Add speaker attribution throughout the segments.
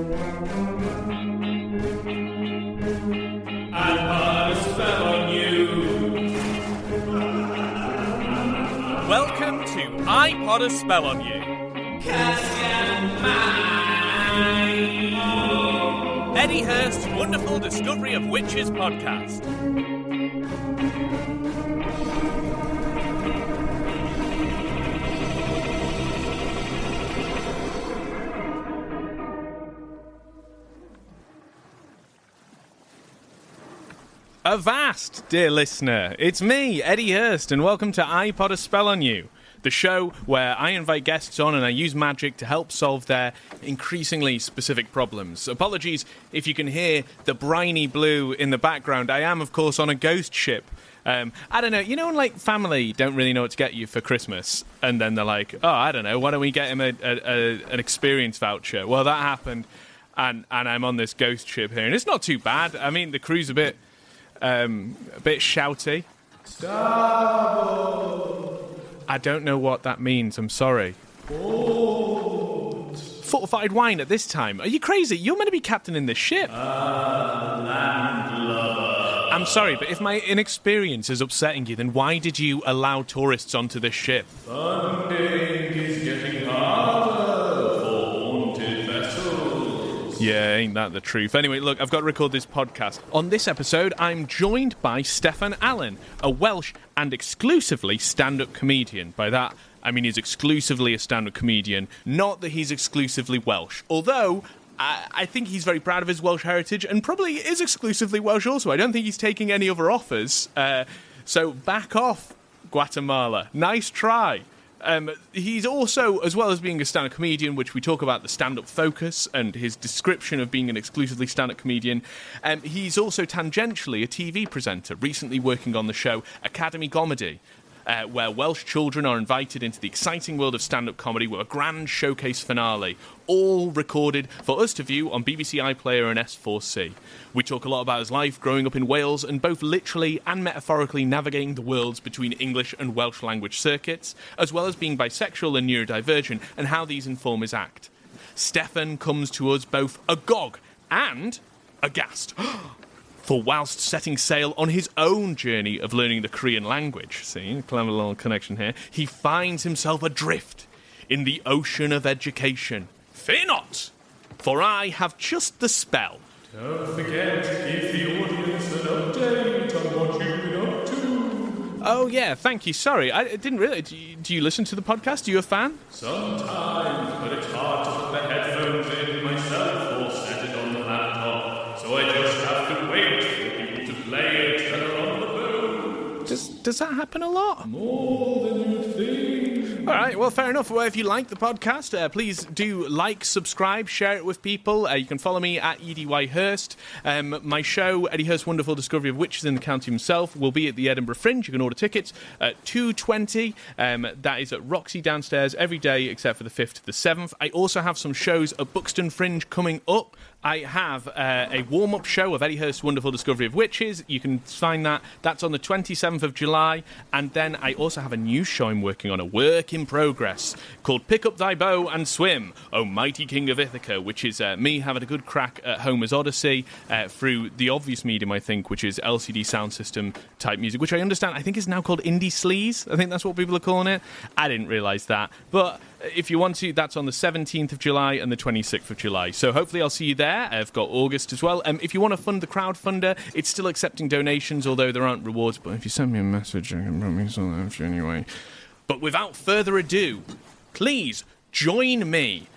Speaker 1: I put a spell on you.
Speaker 2: Welcome to I Put a Spell on You. Eddie Hurst's Wonderfull Discovery of Witches podcast. Avast, dear listener. It's me, Eddie Hurst, and welcome to I Put a Spell on You, the show where I invite guests on and I use magic to help solve their increasingly specific problems. Apologies if you can hear the briny blue in the background. I am, of course, on a ghost ship. I don't know, you know when, like, family don't really know what to get you for Christmas, and then they're like, oh, I don't know, why don't we get him an experience voucher? Well, that happened, and I'm on this ghost ship here, and it's not too bad. I mean, the crew's a bit shouty. Starboard. I don't know what that means, I'm sorry.
Speaker 1: Port.
Speaker 2: Fortified wine at this time? Are you crazy? You're meant to be captain in this ship.
Speaker 1: Landlubber.
Speaker 2: I'm sorry, but if my inexperience is upsetting you, then why did you allow tourists onto this ship?
Speaker 1: Funding is getting harder for haunted vessels.
Speaker 2: Yeah, ain't that the truth? Anyway, look, I've got to record this podcast. On this episode, I'm joined by Steffan Alun, a Welsh and exclusively stand-up comedian. By that, I mean he's exclusively a stand-up comedian, not that he's exclusively Welsh. Although, I think he's very proud of his Welsh heritage and probably is exclusively Welsh also. I don't think he's taking any other offers. So back off, Guatemala. Nice try. He's also, as well as being a stand-up comedian, which we talk about the stand-up focus and his description of being an exclusively stand-up comedian, he's also tangentially a TV presenter, recently working on the show Academi Gomedi, where Welsh children are invited into the exciting world of stand-up comedy with a grand showcase finale, all recorded for us to view on BBC iPlayer and S4C. We talk a lot about his life growing up in Wales and both literally and metaphorically navigating the worlds between English and Welsh language circuits, as well as being bisexual and neurodivergent and how these inform his act. Steffan comes to us both agog and aghast. For whilst setting sail on his own journey of learning the Korean language, see, clever little connection here, he finds himself adrift in the ocean of education. Fear not, for I have just the spell.
Speaker 1: Don't forget to give the audience an update on what you've been up to.
Speaker 2: Oh, yeah, thank you. Sorry, I didn't really... Do you listen to the podcast? Are you a fan?
Speaker 1: Sometimes, but it's hard to put the headphones in myself or set it on the laptop, so I just have to wait for people to play it that are on the boat.
Speaker 2: Does that happen a lot?
Speaker 1: More than you'd think.
Speaker 2: All right, well, fair enough. Well, if you like the podcast, please do like, subscribe, share it with people. You can follow me at EDY Hurst. My show, Eddie Hurst's Wonderfull Discovery of Witches in the Countie himself, will be at the Edinburgh Fringe. You can order tickets at $2.20. That is at Roxy downstairs every day except for the 5th to the 7th. I also have some shows at Buxton Fringe coming up. I have a warm-up show of Eddie Hurst's Wonderfull Discovery of Witches. You can find that. That's on the 27th of July. And then I also have a new show I'm working on, a work in progress, called Pick Up Thy Bow and Swim, O Mighty King of Ithaca, which is me having a good crack at Homer's Odyssey through the obvious medium, I think, which is LCD sound system type music, which I understand, I think is now called indie sleaze. I think that's what people are calling it. I didn't realise that. But if you want to, that's on the 17th of July and the 26th of July. So hopefully I'll see you there. I've got August as well. If you want to fund the Crowdfunder, it's still accepting donations, although there aren't rewards. But if you send me a message, I can probably sort that for you anyway. But without further ado, please join me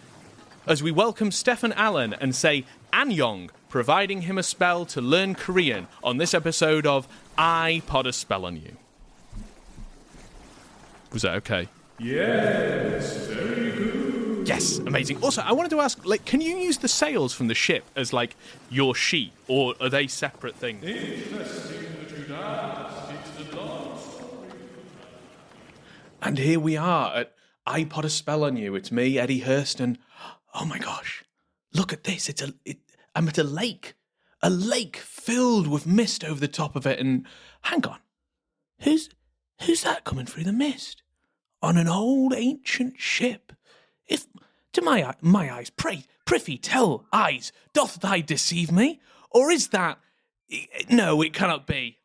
Speaker 2: as we welcome Steffan Alun and say Annyeong, providing him a spell to learn Korean on this episode of I Put a Spell on You. Was that okay?
Speaker 1: Yes, very good.
Speaker 2: Yes, amazing. Also, I wanted to ask, like, can you use the sails from the ship as, like, your sheet, or are they separate things?
Speaker 1: Interesting that you'd ask. It's a long story.
Speaker 2: And here we are at I Put a Spell on You. It's me, Eddie Hurst, and oh my gosh, look at this. I'm at a lake filled with mist over the top of it. And hang on, who's that coming through the mist on an old ancient ship? If to my eyes, pray Prithee tell, eyes, doth thy deceive me? Or is that... No, it cannot be.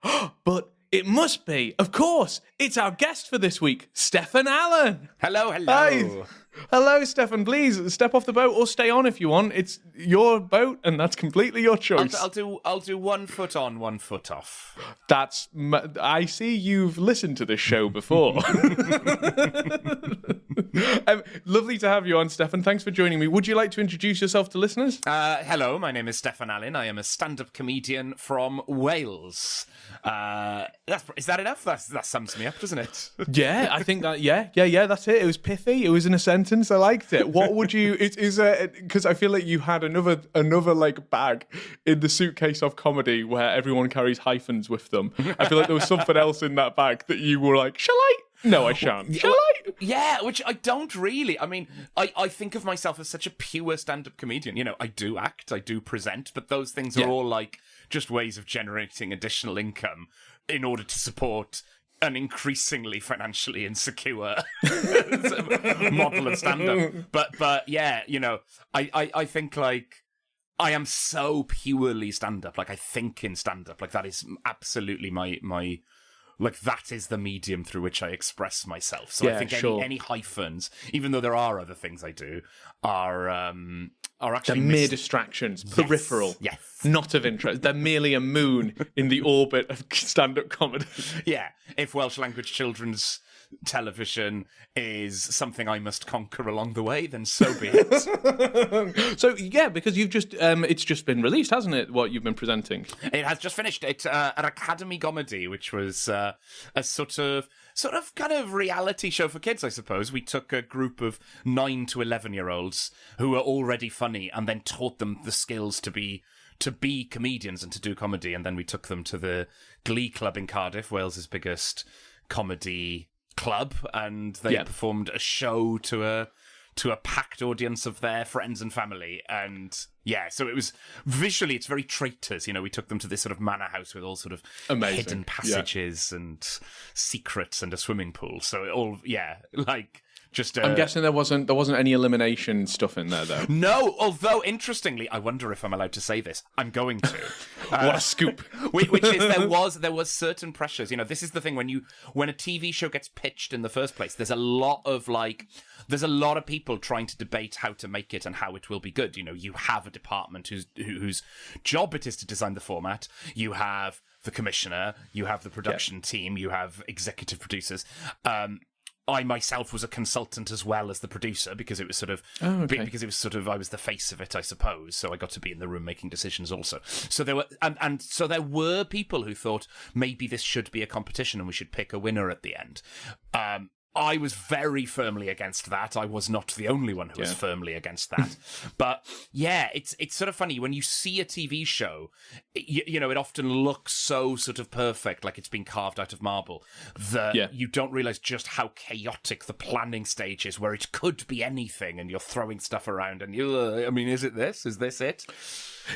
Speaker 2: But it must be. Of course, it's our guest for this week, Steffan Alun.
Speaker 3: Hello.
Speaker 2: Hi. Hello, Steffan. Please step off the boat or stay on if you want. It's your boat, and that's completely your choice.
Speaker 3: I'll do 1 foot on, 1 foot off.
Speaker 2: I see you've listened to this show before. Lovely to have you on, Steffan. Thanks for joining me. Would you like to introduce yourself to listeners?
Speaker 3: Hello, my name is Steffan Alun. I am a stand-up comedian from Wales. Is that enough? That sums me up, doesn't it?
Speaker 2: Yeah, I think that. Yeah. That's it. It was pithy. It was in a sentence. I liked it. What would you? It is because I feel like you had another like bag in the suitcase of comedy where everyone carries hyphens with them. I feel like there was something else in that bag that you were like, shall I? No, I shan't. Shall I?
Speaker 3: Yeah, which I don't really. I mean, I think of myself as such a pure stand-up comedian. You know, I do act, I do present, but those things are all like just ways of generating additional income in order to support an increasingly financially insecure model of stand-up. But yeah, you know, I think like I am so purely stand-up. Like I think in stand-up. Like that is absolutely my like that is the medium through which I express myself. So I think any hyphens, even though there are other things I do, are actually
Speaker 2: mere distractions, peripheral,
Speaker 3: yes,
Speaker 2: not of interest. They're merely a moon in the orbit of stand-up comedy.
Speaker 3: Yeah, if Welsh language children's television is something I must conquer along the way, then so be it.
Speaker 2: So yeah, because you've just it's just been released, hasn't it? What you've been presenting?
Speaker 3: It has just finished. It's at Academi Gomedi, which was a sort of kind of reality show for kids, I suppose. We took a group of 9 to 11-year-olds who were already funny and then taught them the skills to be comedians and to do comedy, and then we took them to the Glee Club in Cardiff, Wales's biggest comedy club, and they performed a show to a packed audience of their friends and family. And yeah, so it was visually, it's very Traitors. You know, we took them to this sort of manor house with all sort of hidden passages and secrets and a swimming pool. So it all, like just.
Speaker 2: I'm guessing there wasn't any elimination stuff in there though.
Speaker 3: No, although interestingly, I wonder if I'm allowed to say this. I'm going to.
Speaker 2: What a scoop!
Speaker 3: Which is there was certain pressures. You know, this is the thing when a TV show gets pitched in the first place. There's a lot of people trying to debate how to make it and how it will be good. You know, you have a department whose job it is to design the format. You have the commissioner. You have the production team. You have executive producers. I myself was a consultant as well as the producer because it was sort of I was the face of it, I suppose. So I got to be in the room making decisions also. So there were so there were people who thought maybe this should be a competition and we should pick a winner at the end. I was very firmly against that. I was not the only one who was firmly against that. But yeah, it's sort of funny when you see a TV show, you know, it often looks so sort of perfect, like it's been carved out of marble, that you don't realize just how chaotic the planning stage is, where it could be anything and you're throwing stuff around and I mean, is it this? Is this it?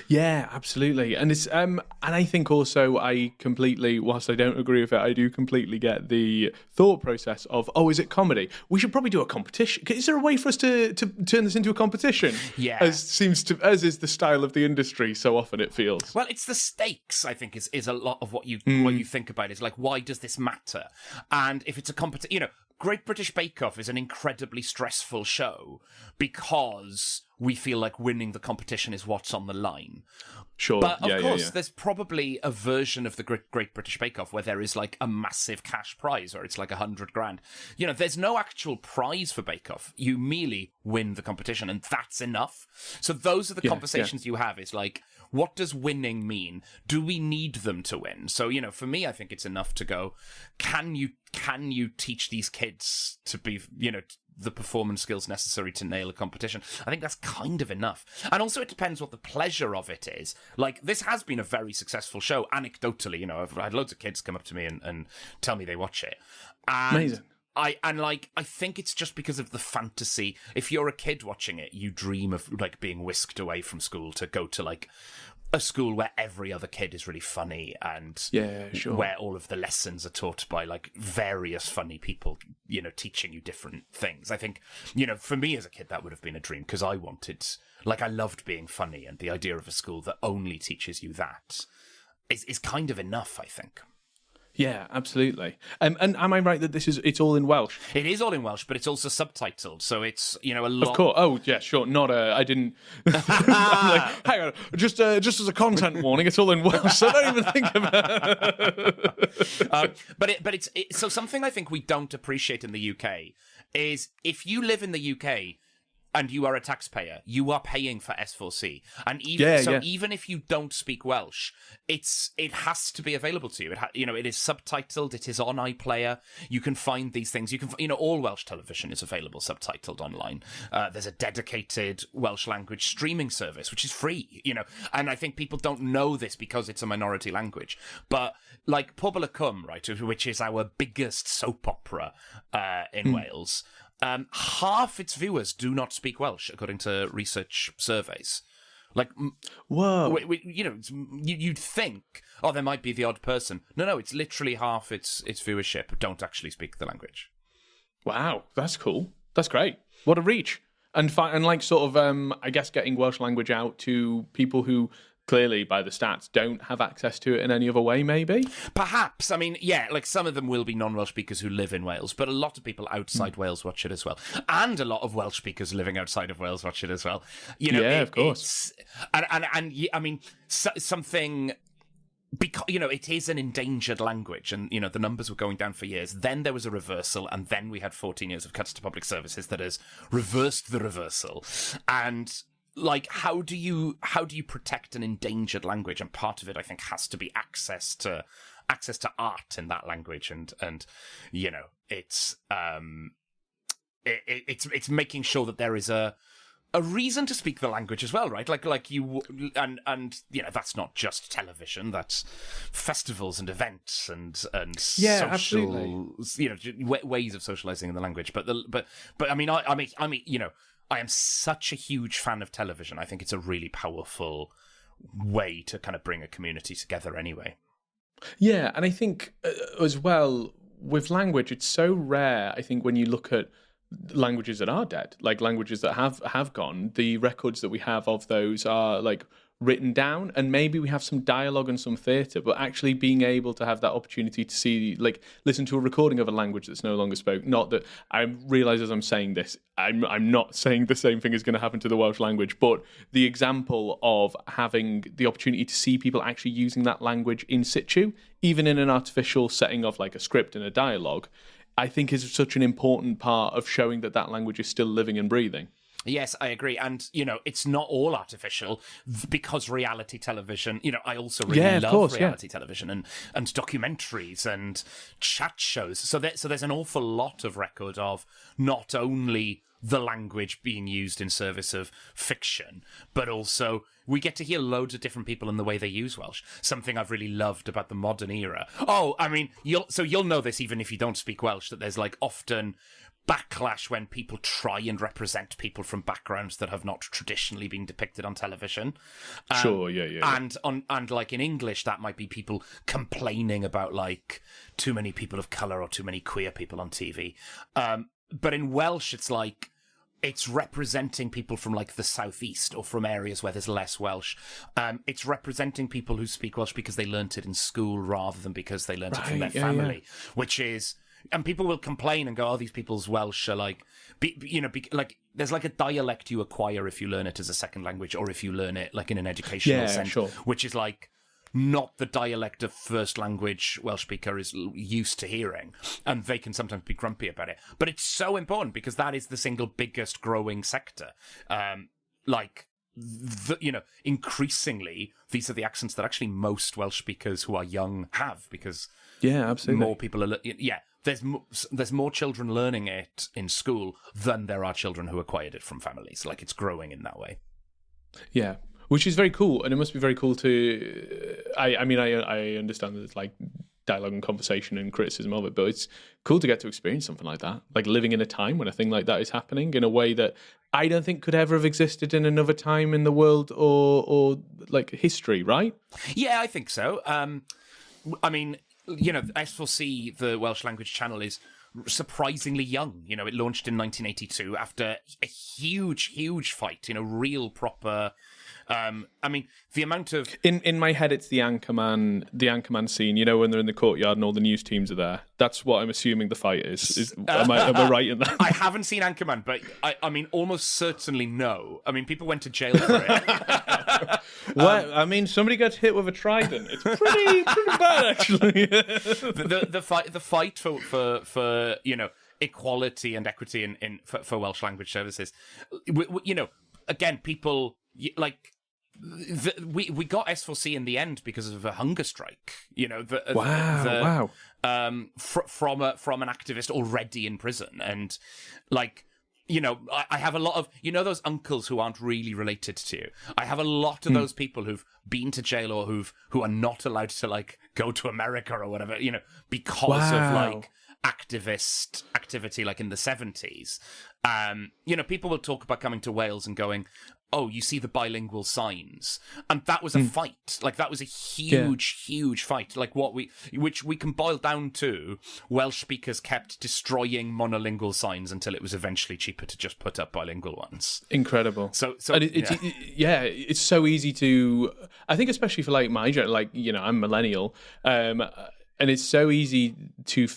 Speaker 2: Yeah, absolutely. And it's and I think also whilst I don't agree with it, I do completely get the thought process of, is it comedy? We should probably do a competition. Is there a way for us to turn this into a competition?
Speaker 3: Yeah.
Speaker 2: As is the style of the industry so often it feels.
Speaker 3: Well, it's the stakes, I think, is a lot of what you think about. Is like, why does this matter? And if it's a competition, you know, Great British Bake Off is an incredibly stressful show because we feel like winning the competition is what's on the line.
Speaker 2: Sure.
Speaker 3: But of course, there's probably a version of the Great British Bake Off where there is like a massive cash prize or it's like 100 grand. You know, there's no actual prize for Bake Off. You merely win the competition and that's enough. So those are the conversations you have. Is like, what does winning mean? Do we need them to win? So, you know, for me, I think it's enough to go, can you teach these kids to be, you know, the performance skills necessary to nail a competition? I think that's kind of enough. And also it depends what the pleasure of it is. Like, this has been a very successful show, anecdotally. You know, I've had loads of kids come up to me and tell me they watch it. And
Speaker 2: amazing.
Speaker 3: I think it's just because of the fantasy. If you're a kid watching it, you dream of like being whisked away from school to go to like a school where every other kid is really funny and where all of the lessons are taught by like various funny people, you know, teaching you different things. I think, you know, for me as a kid, that would have been a dream because I wanted Like, I loved being funny, and the idea of a school that only teaches you that is kind of enough, I think.
Speaker 2: Yeah, absolutely. And am I right that it's all in Welsh?
Speaker 3: It is all in Welsh, but it's also subtitled, so it's, a lot...
Speaker 2: Of course. Oh, yeah, sure. I didn't... I'm like, hang on, just as a content warning, it's all in Welsh, so don't even think about it.
Speaker 3: But it's so something I think we don't appreciate in the UK is if you live in the UK and you are a taxpayer, you are paying for S4C. And even if you don't speak Welsh, it has to be available to you. It is subtitled, it is on iPlayer. You can find these things. You can, all Welsh television is available subtitled online. There's a dedicated Welsh language streaming service, which is free, and I think people don't know this because it's a minority language. But like Pobl y Cwm, right, which is our biggest soap opera in Wales, half its viewers do not speak Welsh, according to research surveys. Like,
Speaker 2: whoa,
Speaker 3: you'd think, there might be the odd person. No, it's literally half its viewership don't actually speak the language.
Speaker 2: Wow, that's cool. That's great. What a reach. And I guess getting Welsh language out to people who clearly, by the stats, don't have access to it in any other way, maybe?
Speaker 3: Perhaps. I mean, yeah, like some of them will be non-Welsh speakers who live in Wales, but a lot of people outside Wales watch it as well. And a lot of Welsh speakers living outside of Wales watch it as well.
Speaker 2: Of course.
Speaker 3: Something... Because, it is an endangered language, and, the numbers were going down for years. Then there was a reversal, and then we had 14 years of cuts to public services that has reversed the reversal. And... like, how do you protect an endangered language? And part of it, I think, has to be access to art in that language, and it's making sure that there is a reason to speak the language as well, right? Like you and that's not just television. That's festivals and events and social,
Speaker 2: absolutely.
Speaker 3: Ways of socializing in the language. But I mean, I am such a huge fan of television. I think it's a really powerful way to kind of bring a community together anyway.
Speaker 2: Yeah, and I think as well, with language, it's so rare, I think, when you look at languages that are dead, like languages that have gone, the records that we have of those are like written down, and maybe we have some dialogue and some theatre, but actually being able to have that opportunity to see, like, listen to a recording of a language that's no longer spoken. Not that I realise as I'm saying this, I'm not saying the same thing is going to happen to the Welsh language, but the example of having the opportunity to see people actually using that language in situ, even in an artificial setting of like a script and a dialogue, I think is such an important part of showing that language is still living and breathing.
Speaker 3: Yes, I agree. And, it's not all artificial because reality television, I also really love reality television and documentaries and chat shows. So there's an awful lot of record of not only the language being used in service of fiction, but also we get to hear loads of different people in the way they use Welsh. Something I've really loved about the modern era. Oh, I mean, you'll know this even if you don't speak Welsh, that there's like often backlash when people try and represent people from backgrounds that have not traditionally been depicted on television.
Speaker 2: Sure, yeah.
Speaker 3: And like in English, that might be people complaining about like too many people of colour or too many queer people on TV. But in Welsh, it's like it's representing people from like the southeast or from areas where there's less Welsh. It's representing people who speak Welsh because they learnt it in school rather than because they learnt it from their family, which is. And people will complain and go, "Oh, these people's Welsh are like, like there's like a dialect you acquire if you learn it as a second language, or if you learn it like in an educational sense, which is like not the dialect a first language Welsh speaker is used to hearing, and they can sometimes be grumpy about it. But it's so important because that is the single biggest growing sector. Increasingly, these are the accents that actually most Welsh speakers who are young have, because
Speaker 2: absolutely
Speaker 3: more people are there's more children learning it in school than there are children who acquired it from families. Like, it's growing in that way.
Speaker 2: Yeah, which is very cool, and it must be very cool to. I understand that it's like dialogue and conversation and criticism of it, but it's cool to get to experience something like that, like living in a time when a thing like that is happening in a way that I don't think could ever have existed in another time in the world or like history, right?
Speaker 3: Yeah, I think so. I mean, S4C, the Welsh language channel, is surprisingly young. You know, it launched in 1982 after a huge fight. You know, real proper. I mean, the amount of
Speaker 2: in my head, it's the Anchorman scene. You know, when they're in the courtyard and all the news teams are there. That's what I'm assuming the fight is. Am I right in that?
Speaker 3: I haven't seen Anchorman, but I mean, almost certainly no. I mean, people went to jail for it.
Speaker 2: Well, I mean, somebody gets hit with a trident. It's pretty bad, actually.
Speaker 3: the fight for you know, equality and equity for Welsh language services. You know, again, people like. We got S4C in the end because of a hunger strike. You know,
Speaker 2: wow.
Speaker 3: From an activist already in prison, and like, you know, I have a lot of, you know, those uncles who aren't really related to you. I have a lot of those people who've been to jail or who are not allowed to like go to America or whatever. You know, because of like activist activity, like in the 70s. You know, people will talk about coming to Wales and going, oh, you see the bilingual signs. And that was a fight. Like, that was a huge fight. Like, which we can boil down to, Welsh speakers kept destroying monolingual signs until it was eventually cheaper to just put up bilingual ones.
Speaker 2: Incredible.
Speaker 3: So
Speaker 2: and it's so easy to, I think especially for like my, like, you know, I'm millennial, and it's so easy to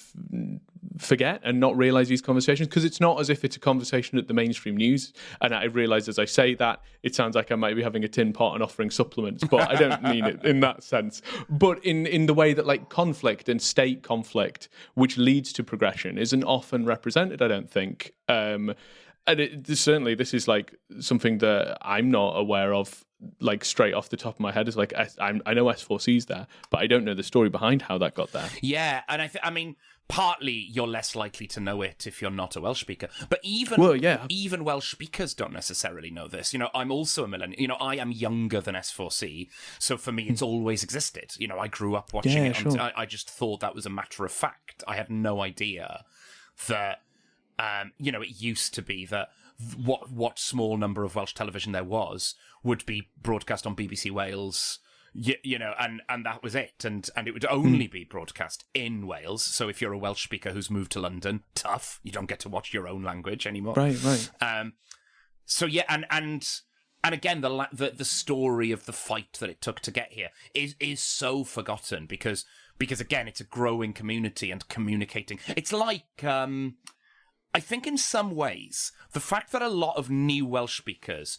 Speaker 2: forget and not realize these conversations, because it's not as if it's a conversation at the mainstream news. And I realize as I say that it sounds like I might be having a tin pot and offering supplements, but I don't mean it in that sense. But in the way that like conflict and state conflict, which leads to progression, isn't often represented, I don't think. And certainly this is like something that I'm not aware of, like straight off the top of my head. Is like I know S4C's there, but I don't know the story behind how that got there.
Speaker 3: Yeah, and I mean, partly you're less likely to know it if you're not a Welsh speaker. But even Welsh speakers don't necessarily know this. You know, I'm also a millennial. You know, I am younger than S4C, so for me, it's always existed. You know, I grew up watching it.
Speaker 2: Sure.
Speaker 3: I just thought that was a matter of fact. I had no idea that. You know, it used to be that what small number of Welsh television there was would be broadcast on BBC Wales, you know, and that was it. And it would only be broadcast in Wales. So if you're a Welsh speaker who's moved to London, tough. You don't get to watch your own language anymore.
Speaker 2: Right.
Speaker 3: So yeah, and again, the story of the fight that it took to get here is so forgotten because again, it's a growing community and communicating. It's like. I think in some ways, the fact that a lot of new Welsh speakers,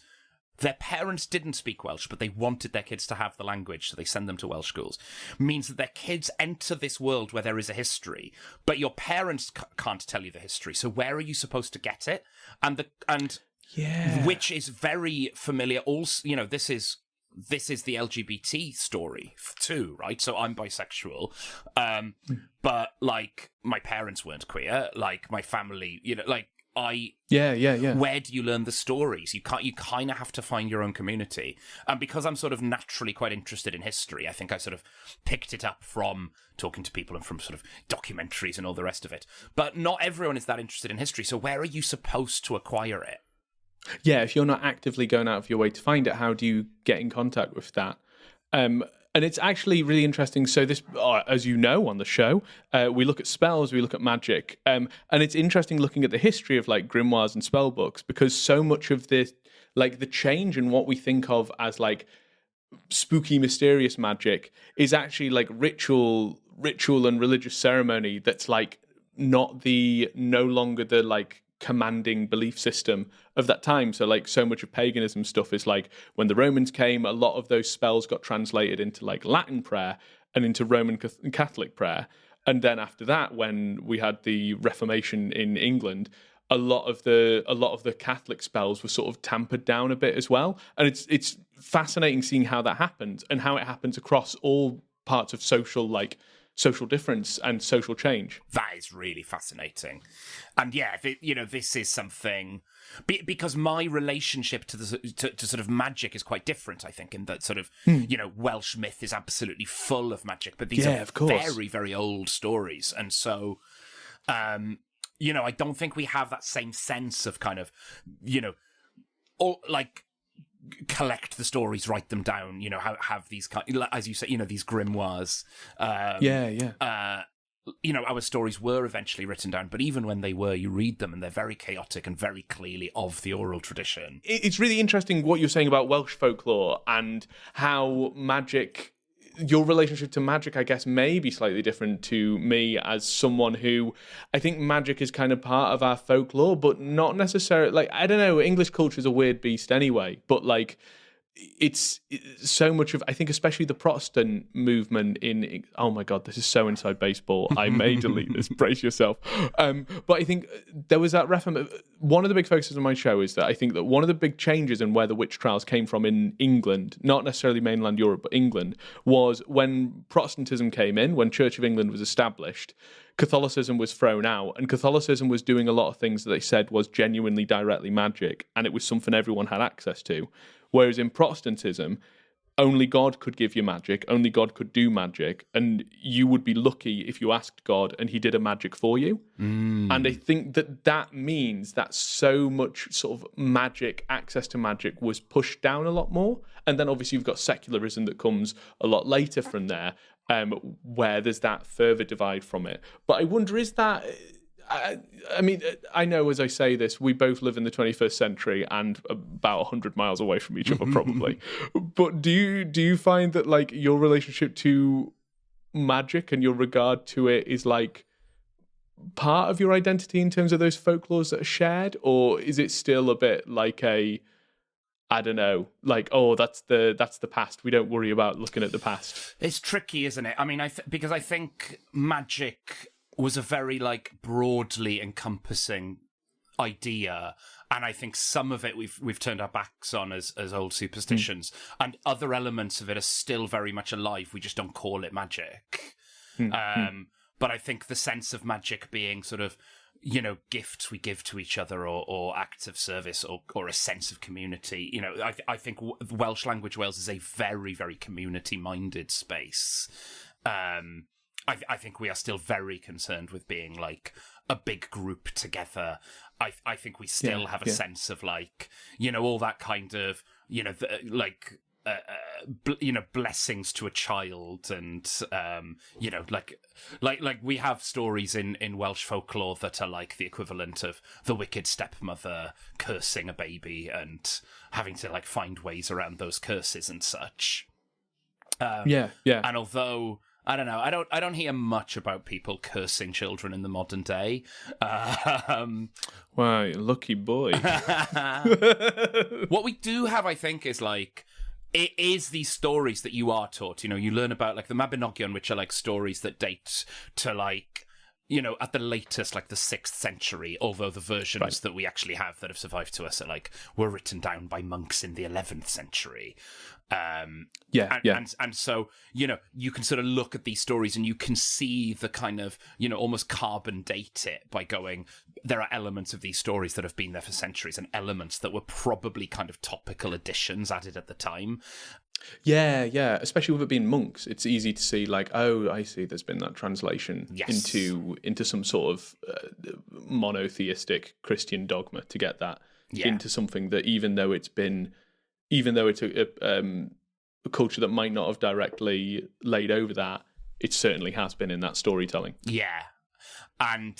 Speaker 3: their parents didn't speak Welsh, but they wanted their kids to have the language, so they send them to Welsh schools, means that their kids enter this world where there is a history, but your parents can't tell you the history. So where are you supposed to get it? Which is very familiar. Also, you know, this is the LGBT story too, right? So I'm bisexual, but like my parents weren't queer. Like my family, you know, like where do you learn the stories? You kind of have to find your own community. And because I'm sort of naturally quite interested in history, I think I sort of picked it up from talking to people and from sort of documentaries and all the rest of it. But not everyone is that interested in history. So where are you supposed to acquire it?
Speaker 2: Yeah, if you're not actively going out of your way to find it, how do you get in contact with that? And it's actually really interesting. So this, as you know, on the show, we look at spells, we look at magic. And it's interesting looking at the history of like grimoires and spell books, because so much of this, like the change in what we think of as like spooky, mysterious magic is actually like ritual and religious ceremony that's like no longer the like commanding belief system of that time. So like so much of paganism stuff is like when the Romans came, a lot of those spells got translated into like Latin prayer and into Roman Catholic prayer. And then after that, when we had the Reformation in England, a lot of the Catholic spells were sort of tampered down a bit as well. And it's fascinating seeing how that happens and how it happens across all parts of social difference and social change.
Speaker 3: That is really fascinating. And yeah, you know, this is something because my relationship to sort of magic is quite different, I think, in that sort of, you know, Welsh myth is absolutely full of magic, but these are very, very old stories. And so, you know, I don't think we have that same sense of kind of, you know, or like, collect the stories, write them down, you know, have these, as you say, you know, these grimoires. our stories were eventually written down, but even when they were, you read them and they're very chaotic and very clearly of the oral tradition.
Speaker 2: It's really interesting what you're saying about Welsh folklore and how magic, your relationship to magic, I guess, may be slightly different to me as someone who, I think magic is kind of part of our folklore, but not necessarily, like, I don't know, English culture is a weird beast anyway, but like, it's so much of, I think, especially the Protestant movement in, oh my God, this is so inside baseball. I may delete this, brace yourself. But I think there was that one of the big focuses of my show is that I think that one of the big changes in where the witch trials came from in England, not necessarily mainland Europe, but England, was when Protestantism came in, when Church of England was established, Catholicism was thrown out, and Catholicism was doing a lot of things that they said was genuinely directly magic, and it was something everyone had access to. Whereas in Protestantism, only God could give you magic, only God could do magic, and you would be lucky if you asked God and he did a magic for you. And I think that means that so much sort of magic, access to magic was pushed down a lot more. And then obviously you've got secularism that comes a lot later from there, where there's that further divide from it. But I wonder, is that... I mean, I know as I say this, we both live in the 21st century and about 100 miles away from each other, probably. But do you find that, like, your relationship to magic and your regard to it is, like, part of your identity in terms of those folklores that are shared? Or is it still a bit like I don't know, like, oh, that's the past. We don't worry about looking at the past.
Speaker 3: It's tricky, isn't it? I mean, because I think magic was a very, like, broadly encompassing idea, and I think some of it we've turned our backs on as old superstitions, and other elements of it are still very much alive. We just don't call it magic. But I think the sense of magic being sort of, gifts we give to each other, or acts of service, or a sense of community. I think Welsh language Wales is a very, very community-minded space. I think we are still very concerned with being, like, a big group together. I think we still have a sense of, like, all that kind of, blessings to a child, and like we have stories in Welsh folklore that are like the equivalent of the wicked stepmother cursing a baby and having to, like, find ways around those curses and such. And although, I don't know, I don't hear much about people cursing children in the modern day.
Speaker 2: Wow, lucky boy.
Speaker 3: What we do have, I think, is, like, it is these stories that you are taught. You learn about, like, the Mabinogion, which are, like, stories that date to, like, at the latest, like, the 6th century, although the versions that we actually have that have survived to us are, like, were written down by monks in the 11th century. And so, you can sort of look at these stories and you can see the kind of, almost carbon date it by going, there are elements of these stories that have been there for centuries, and elements that were probably kind of topical additions added at the time.
Speaker 2: Yeah, especially with it being monks, it's easy to see, like, oh, I see, there's been that translation into some sort of monotheistic Christian dogma to get that into something that, even though it's a culture that might not have directly laid over that, it certainly has been in that storytelling.
Speaker 3: Yeah. And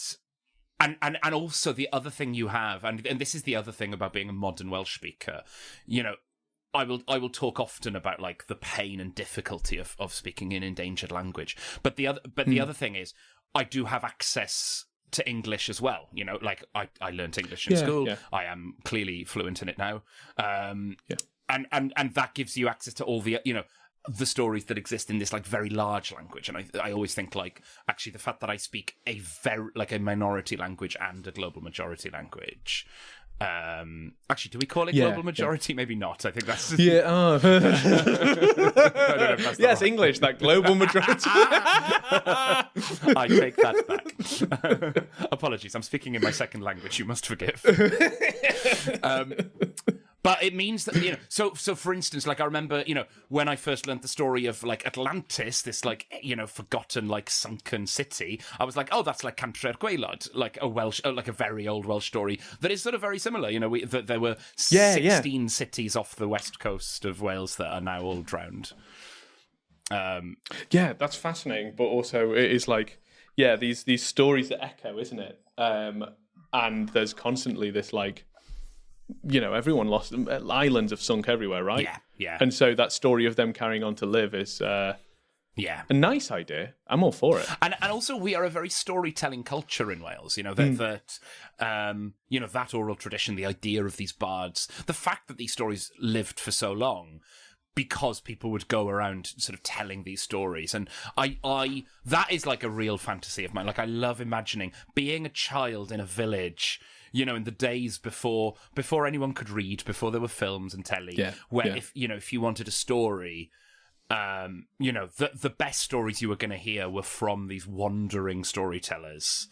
Speaker 3: also the other thing you have, and this is the other thing about being a modern Welsh speaker, I will talk often about, like, the pain and difficulty of speaking in endangered language. But the other thing is, I do have access to English as well. Like, I learned English in school. Yeah. I am clearly fluent in it now. And that gives you access to all the, the stories that exist in this, like, very large language. And I always think, like, actually the fact that I speak a minority language and a global majority language. Actually, do we call it global majority? Maybe not. I think that's
Speaker 2: yes, English, that global majority.
Speaker 3: I take that back. Apologies, I'm speaking in my second language. You must forgive. But it means that, so for instance, like, I remember, when I first learned the story of, like, Atlantis, this, like, forgotten, like, sunken city, I was like, oh, that's like Cantre'r Gwaelod, like a very old Welsh story that is sort of very similar. There were 16 cities off the west coast of Wales that are now all drowned.
Speaker 2: That's fascinating, but also it is like, yeah, these stories that echo, isn't it? And there's constantly this like, everyone lost. Islands have sunk everywhere, right?
Speaker 3: Yeah.
Speaker 2: And so that story of them carrying on to live is a nice idea. I'm all for it.
Speaker 3: And also we are a very storytelling culture in Wales. That oral tradition, the idea of these bards, the fact that these stories lived for so long, because people would go around sort of telling these stories. And I that is like a real fantasy of mine. Like I love imagining being a child in a village, in the days before anyone could read, before there were films and telly, if you wanted a story, the best stories you were going to hear were from these wandering storytellers.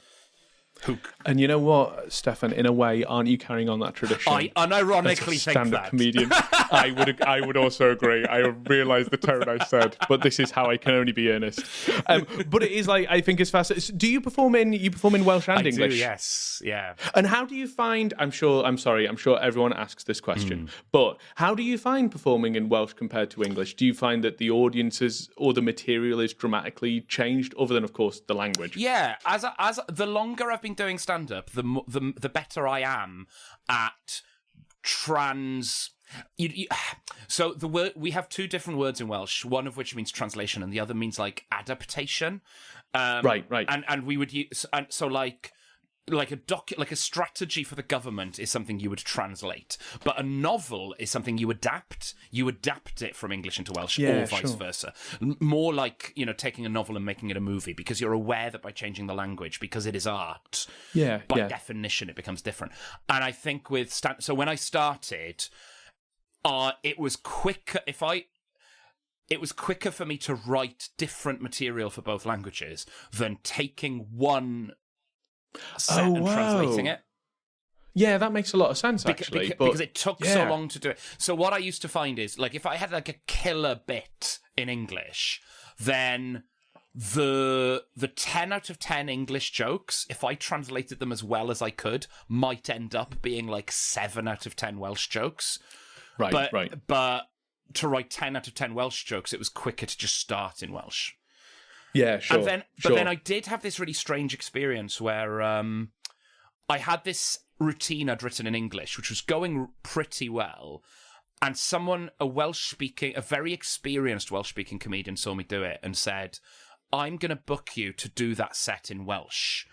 Speaker 2: And you know what, Steffan? In a way, aren't you carrying on that tradition?
Speaker 3: I unironically
Speaker 2: as a
Speaker 3: think
Speaker 2: stand-up
Speaker 3: that.
Speaker 2: comedian. I would also agree. I realise the tone I said, but this is how I can only be earnest. But it is like, I think it's fascinating. Do you perform in Welsh and English?
Speaker 3: Do, yes, yeah.
Speaker 2: And how do you find? I'm sure everyone asks this question, but how do you find performing in Welsh compared to English? Do you find that the audiences or the material is dramatically changed, other than of course the language?
Speaker 3: Yeah, as the longer I've been doing stand-up, the better I am at so the word, we have two different words in Welsh, one of which means translation and the other means like adaptation.
Speaker 2: Right.
Speaker 3: And we would use, and so like a strategy for the government is something you would translate, but a novel is something you adapt. You adapt it from English into Welsh, or vice versa. More like taking a novel and making it a movie, because you're aware that by changing the language, because it is art, by definition it becomes different. And I think so when I started, it was quicker. It was quicker for me to write different material for both languages than taking one set and translating it.
Speaker 2: Yeah, that makes a lot of sense, actually.
Speaker 3: Because it took so long to do it. So what I used to find is, like, if I had like a killer bit in English, then the 10 out of 10 English jokes, if I translated them as well as I could, might end up being like 7 out of 10 Welsh jokes. Right. But to write 10 out of 10 Welsh jokes, it was quicker to just start in Welsh.
Speaker 2: Yeah, sure.
Speaker 3: But then I did have this really strange experience where I had this routine I'd written in English, which was going pretty well. And a very experienced Welsh-speaking comedian saw me do it and said, I'm going to book you to do that set in Welsh,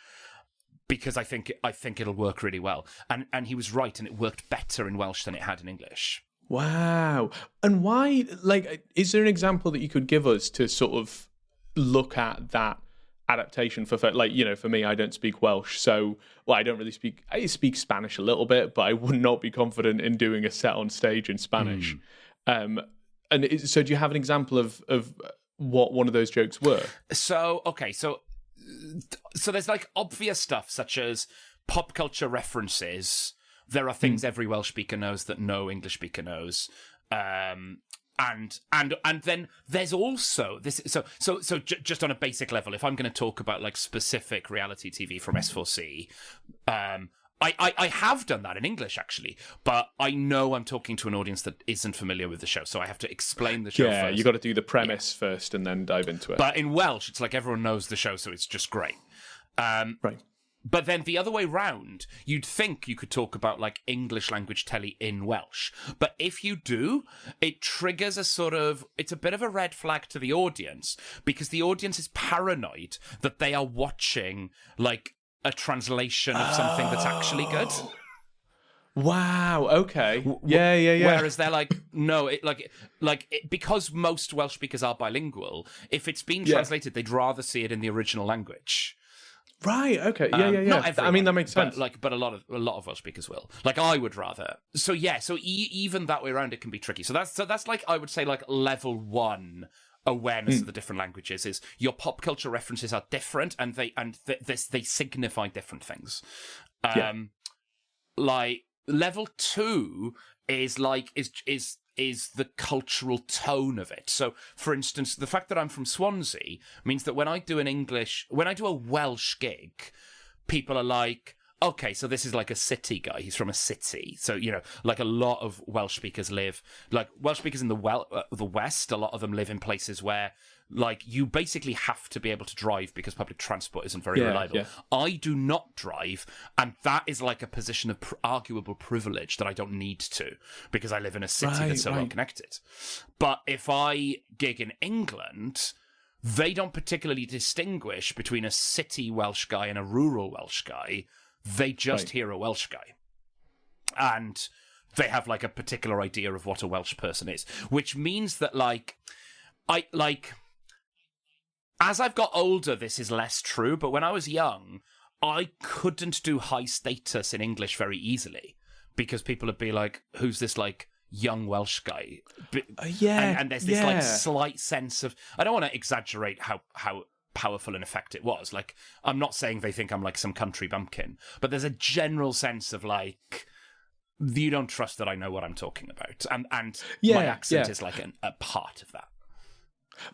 Speaker 3: because I think it'll work really well. And he was right, and it worked better in Welsh than it had in English.
Speaker 2: Wow. And why, like, is there an example that you could give us to sort of look at that adaptation for me, I don't speak Welsh, so I don't really I speak Spanish a little bit, but I would not be confident in doing a set on stage in Spanish. So do you have an example of what one of those jokes were? So there's like obvious stuff such as pop culture references. There are things every Welsh speaker knows that no English speaker knows. And then there's also this. So just on a basic level, if I'm going to talk about like specific reality TV from S4C, I have done that in English actually, but I know I'm talking to an audience that isn't familiar with the show, so I have to explain the show first. Yeah, you got to do the premise first and then dive into it.
Speaker 3: But in Welsh, it's like everyone knows the show, so it's just great.
Speaker 2: Right.
Speaker 3: But then the other way round, you'd think you could talk about like English language telly in Welsh. But if you do, it triggers it's a bit of a red flag to the audience, because the audience is paranoid that they are watching like a translation of something that's actually good.
Speaker 2: Wow. Okay. Yeah.
Speaker 3: Whereas they're like, no, because most Welsh speakers are bilingual, if it's been translated, they'd rather see it in the original language.
Speaker 2: Right. Okay. Yeah.
Speaker 3: Not everyone,
Speaker 2: I mean, that makes sense.
Speaker 3: But a lot of Welsh speakers will. Like, I would rather. So yeah. So even that way around, it can be tricky. So that's like, I would say, like level 1 awareness of the different languages is your pop culture references are different, and they signify different things. Like level 2 is the cultural tone of it. So, for instance, the fact that I'm from Swansea means that when I do a Welsh gig, people are like, okay, so this is like a city guy. He's from a city. So, like a lot of Welsh speakers Welsh speakers in the West, a lot of them live in places where, like, you basically have to be able to drive because public transport isn't very reliable. Yeah. I do not drive, and that is like a position of arguable privilege that I don't need to because I live in a city that's so well connected. But if I gig in England, they don't particularly distinguish between a city Welsh guy and a rural Welsh guy. They just hear a Welsh guy. And they have, like, a particular idea of what a Welsh person is. Which means that, as I've got older, this is less true. But when I was young, I couldn't do high status in English very easily. Because people would be like, who's this, like, young Welsh guy? And there's this, like, slight sense of... I don't want to exaggerate how powerful an effect it was. Like, I'm not saying they think I'm like some country bumpkin, but there's a general sense of like, you don't trust that I know what I'm talking about, and my accent is like a part of that.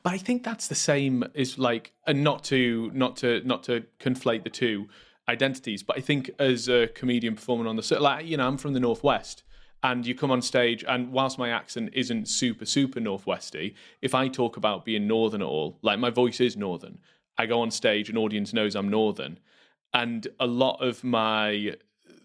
Speaker 2: But I think that's the same as like, and not to conflate the two identities, but I think as a comedian performing on the, like, I'm from the Northwest. And you come on stage, and whilst my accent isn't super, super Northwesty, if I talk about being Northern at all, like my voice is Northern, I go on stage, an audience knows I'm Northern. And a lot of my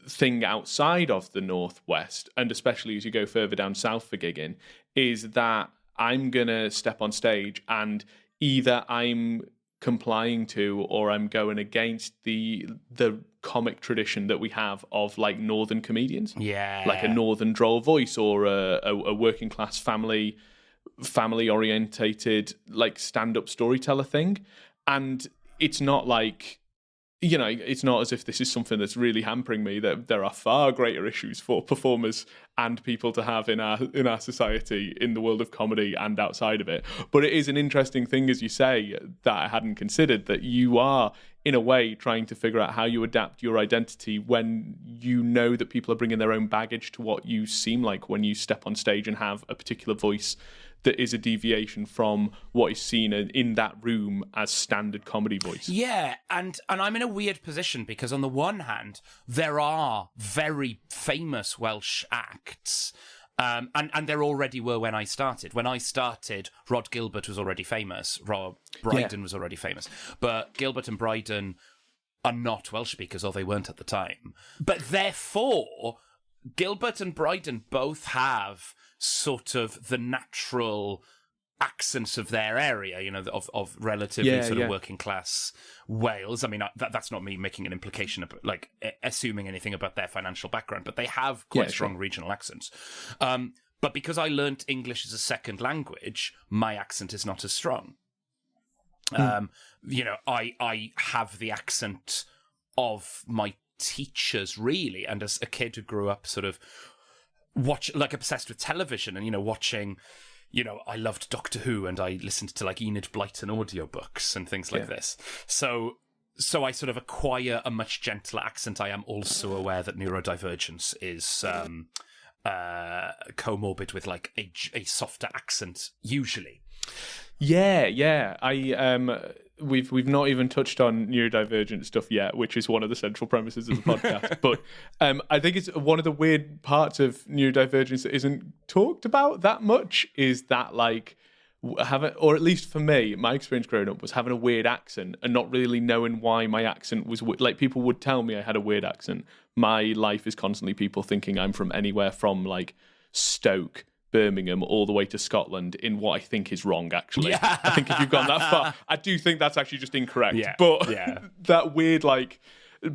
Speaker 2: thing outside of the Northwest, and especially as you go further down south for gigging, is that I'm going to step on stage and either I'm complying to or I'm going against the comic tradition that we have of like Northern comedians, like a Northern droll voice or a working class family orientated like stand-up storyteller thing. And it's not like, it's not as if this is something that's really hampering me. That there are far greater issues for performers and people to have in our society, in the world of comedy and outside of it. But it is an interesting thing, as you say, that I hadn't considered, that you are in a way trying to figure out how you adapt your identity when you know that people are bringing their own baggage to what you seem like when you step on stage and have a particular voice that is a deviation from what is seen in that room as standard comedy voice. Yeah,
Speaker 3: and I'm in a weird position because on the one hand, there are very famous Welsh acts, and there already were when I started. When I started, Rod Gilbert was already famous, Rob Brydon was already famous, but Gilbert and Brydon are not Welsh speakers, or they weren't at the time. But therefore, Gilbert and Brydon both have sort of the natural accents of their area, of relatively sort of working class Wales. I mean, that's not me making an implication of like assuming anything about their financial background, but they have quite strong regional accents. But because I learnt English as a second language, my accent is not as strong. I have the accent of my teachers, really, and as a kid who grew up sort of obsessed with television and watching, I loved Doctor Who and I listened to like Enid Blyton audiobooks and things like this. So I sort of acquire a much gentler accent. I am also aware that neurodivergence is comorbid with like a softer accent usually.
Speaker 2: We've not even touched on neurodivergent stuff yet, which is one of the central premises of the podcast. But I think it's one of the weird parts of neurodivergence that isn't talked about that much is that like or at least for me, my experience growing up was having a weird accent and not really knowing why my accent was like people would tell me I had a weird accent. My life is constantly people thinking I'm from anywhere from like Stoke, Birmingham, all the way to Scotland in what I think is wrong, actually. Yeah. I think if you've gone that far, I do think that's actually just incorrect. Yeah. But that weird, like,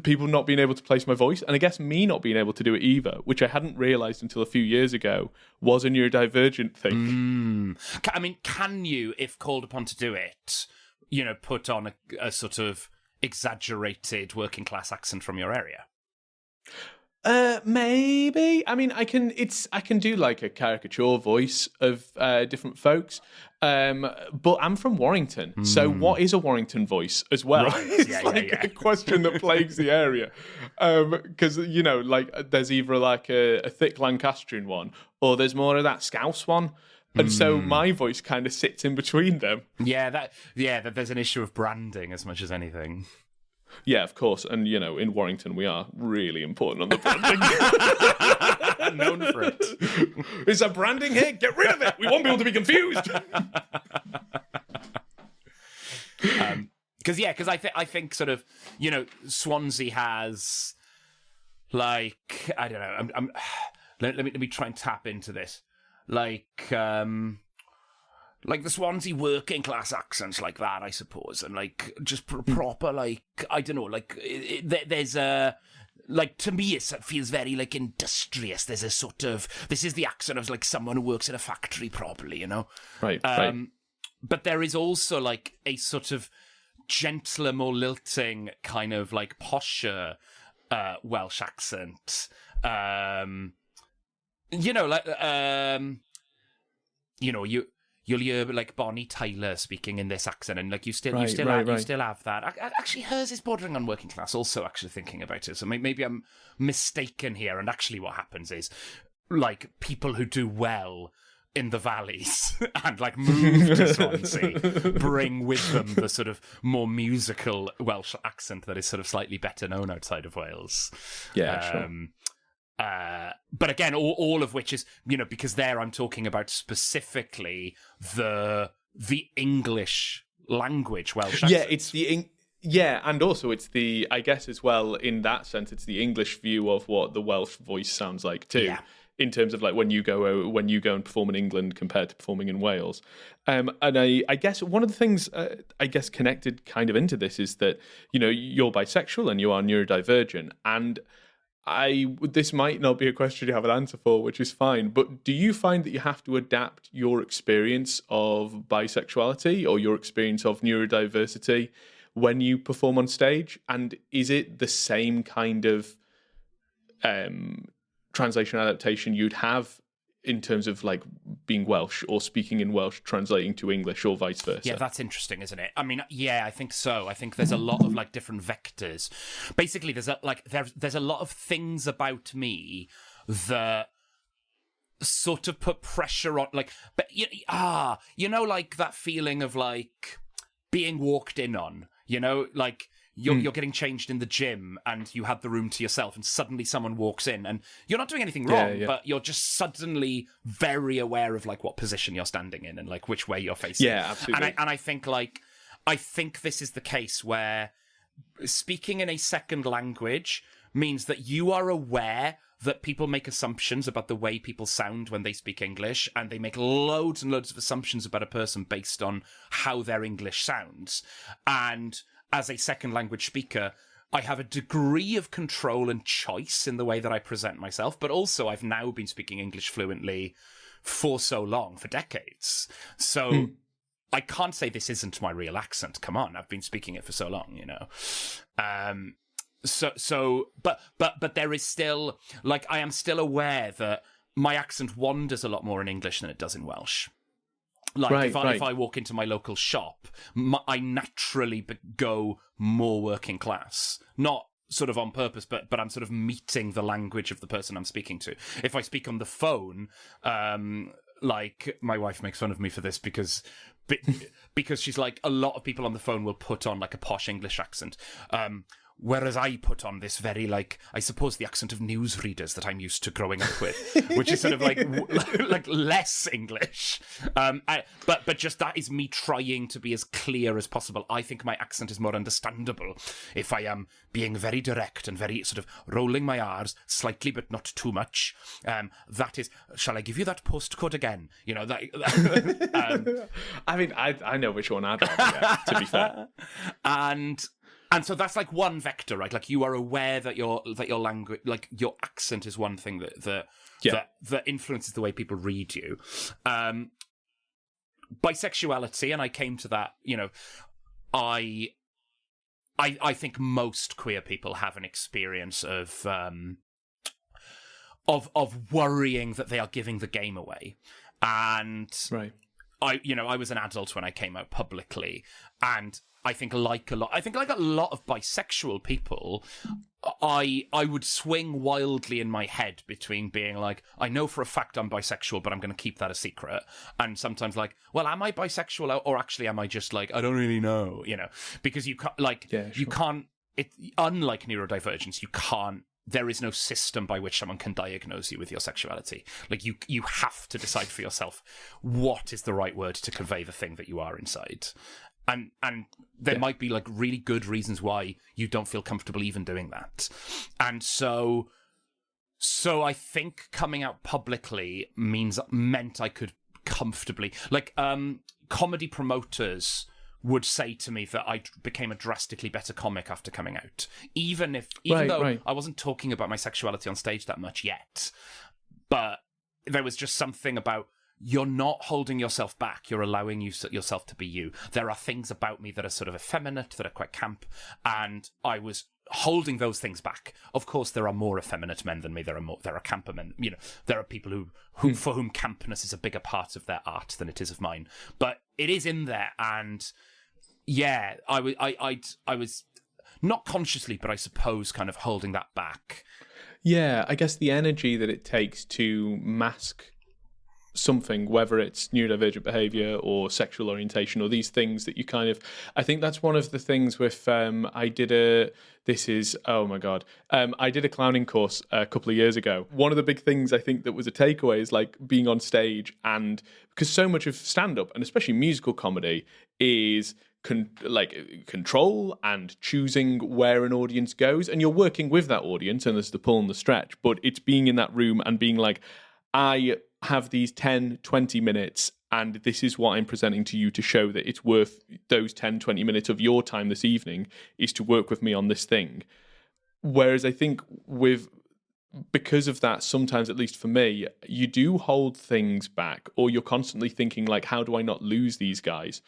Speaker 2: people not being able to place my voice, and I guess me not being able to do it either, which I hadn't realised until a few years ago, was a neurodivergent thing.
Speaker 3: I mean, can you, if called upon to do it, put on a sort of exaggerated working class accent from your area?
Speaker 2: Maybe. I mean, I can do like a caricature voice of different folks. But I'm from Warrington, so what is a Warrington voice as well? Right. It's a question that plagues the area. Because, like there's either like a thick Lancastrian one or there's more of that Scouse one. And so my voice kind of sits in between them.
Speaker 3: Yeah, there's an issue of branding as much as anything.
Speaker 2: Yeah, of course. And, in Warrington, we are really important on the branding.
Speaker 3: Known for it.
Speaker 2: Is there branding here? Get rid of it. We want people to be confused.
Speaker 3: Because I think sort of, Swansea has, like, I don't know. Let me try and tap into this. Like the Swansea working class accents like that, I suppose, and like just proper, like, I don't know, like there's a, like, to me it feels very like industrious. There's a sort of, this is the accent of like someone who works in a factory probably,
Speaker 2: Right.
Speaker 3: But there is also like a sort of gentler, more lilting kind of like posher Welsh accent. You'll hear like Bonnie Tyler speaking in this accent, and like you still have that. Actually, hers is bordering on working class. Also, actually thinking about it, so maybe I'm mistaken here. And actually, what happens is like people who do well in the valleys and like move to Swansea bring with them the sort of more musical Welsh accent that is sort of slightly better known outside of Wales.
Speaker 2: Yeah, sure.
Speaker 3: But again, all of which is, because there I'm talking about specifically the English language Welsh accent.
Speaker 2: Yeah, it's and also it's the, I guess as well, in that sense, it's the English view of what the Welsh voice sounds like too.
Speaker 3: Yeah.
Speaker 2: In terms of like when you go and perform in England compared to performing in Wales. And I guess one of the things, connected kind of into this is that, you're bisexual and you are neurodivergent. And this might not be a question you have an answer for, which is fine, but do you find that you have to adapt your experience of bisexuality or your experience of neurodiversity when you perform on stage? And is it the same kind of translation adaptation you'd have in terms of like being Welsh or speaking in Welsh translating to English or vice versa?
Speaker 3: Yeah, that's interesting, isn't it? I mean, yeah, I think so. I think there's a lot of like different vectors. Basically, there's a lot of things about me that sort of put pressure on, like, but like that feeling of like being walked in on, like you're getting changed in the gym and you had the room to yourself and suddenly someone walks in and you're not doing anything wrong, but you're just suddenly very aware of like what position you're standing in and like which way you're facing.
Speaker 2: Yeah, absolutely.
Speaker 3: And I think this is the case where speaking in a second language means that you are aware that people make assumptions about the way people sound when they speak English, and they make loads and loads of assumptions about a person based on how their English sounds. And as a second language speaker, I have a degree of control and choice in the way that I present myself, but also I've now been speaking English fluently for so long, for decades. So I can't say this isn't my real accent. Come on, I've been speaking it for so long, But there is still, like, I am still aware that my accent wanders a lot more in English than it does in Welsh. Like, if I walk into my local shop, I naturally go more working class. Not sort of on purpose, but I'm sort of meeting the language of the person I'm speaking to. If I speak on the phone, like, my wife makes fun of me for this because she's like, a lot of people on the phone will put on, like, a posh English accent. Whereas I put on this very, like, I suppose the accent of newsreaders that I'm used to growing up with, which is sort of like less English. But just that is me trying to be as clear as possible. I think my accent is more understandable if I am being very direct and very sort of rolling my R's slightly, but not too much. That is, shall I give you that postcode again?
Speaker 2: I mean, I know which one I'd rather get, to be fair.
Speaker 3: And so that's like one vector, right? Like you are aware that your language, like your accent, is one thing that influences the way people read you. Bisexuality, and I came to that. I think most queer people have an experience of worrying that they are giving the game away, and I was an adult when I came out publicly, and I think like a lot of bisexual people, I would swing wildly in my head between being like, I know for a fact I'm bisexual, but I'm going to keep that a secret. And sometimes like, well, am I bisexual, or actually am I just like, I don't really know, because you can't, like, you can't, unlike neurodivergence, there is no system by which someone can diagnose you with your sexuality. Like, you have to decide for yourself what is the right word to convey the thing that you are inside. And there might be, like, really good reasons why you don't feel comfortable even doing that. And so I think coming out publicly meant I could comfortably... Like, comedy promoters would say to me that I became a drastically better comic after coming out. Even though I wasn't talking about my sexuality on stage that much yet. But there was just something about, you're not holding yourself back. You're allowing yourself to be you. There are things about me that are sort of effeminate, that are quite camp. And I was holding those things back. Of course, there are more effeminate men than me. There are camper men. You know, there are people who for whom campness is a bigger part of their art than it is of mine. But it is in there, and yeah, I was not consciously, but I suppose kind of holding that back.
Speaker 2: Yeah, I guess the energy that it takes to mask something, whether it's neurodivergent behavior or sexual orientation or these things that you kind of... I think that's one of the things with... I did a clowning course a couple of years ago. One of the big things I think that was a takeaway is like being on stage, and because so much of stand-up, and especially musical comedy, is control and choosing where an audience goes, and you're working with that audience, and there's the pull and the stretch, but it's being in that room and being like, I have these 10, 20 minutes, and this is what I'm presenting to you to show that it's worth those 10, 20 minutes of your time this evening is to work with me on this thing. Whereas I think because of that, sometimes, at least for me, you do hold things back, or you're constantly thinking, like, how do I not lose these guys?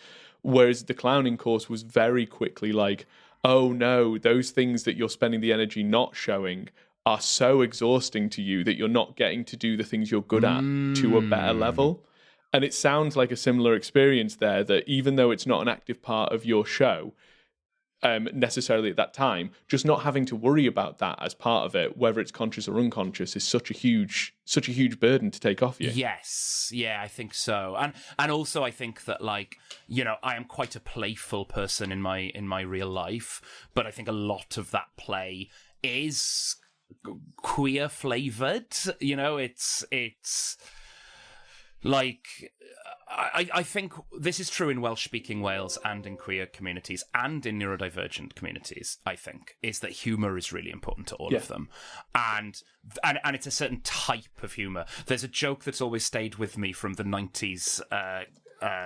Speaker 2: Whereas the clowning course was very quickly like, oh no, those things that you're spending the energy not showing are so exhausting to you that you're not getting to do the things you're good at to a better level. And it sounds like a similar experience there, that even though it's not an active part of your show necessarily at that time, just not having to worry about that as part of it, whether it's conscious or unconscious, is such a huge burden to take off you.
Speaker 3: Yes, yeah, I think so. And also I think that, like, you know, I am quite a playful person in my real life, but I think a lot of that play is queer flavored. You know, it's like, I think this is true in Welsh-speaking Wales and in queer communities and in neurodivergent communities, I think, is that humour is really important to all of them. And it's a certain type of humour. There's a joke that's always stayed with me from the 90s,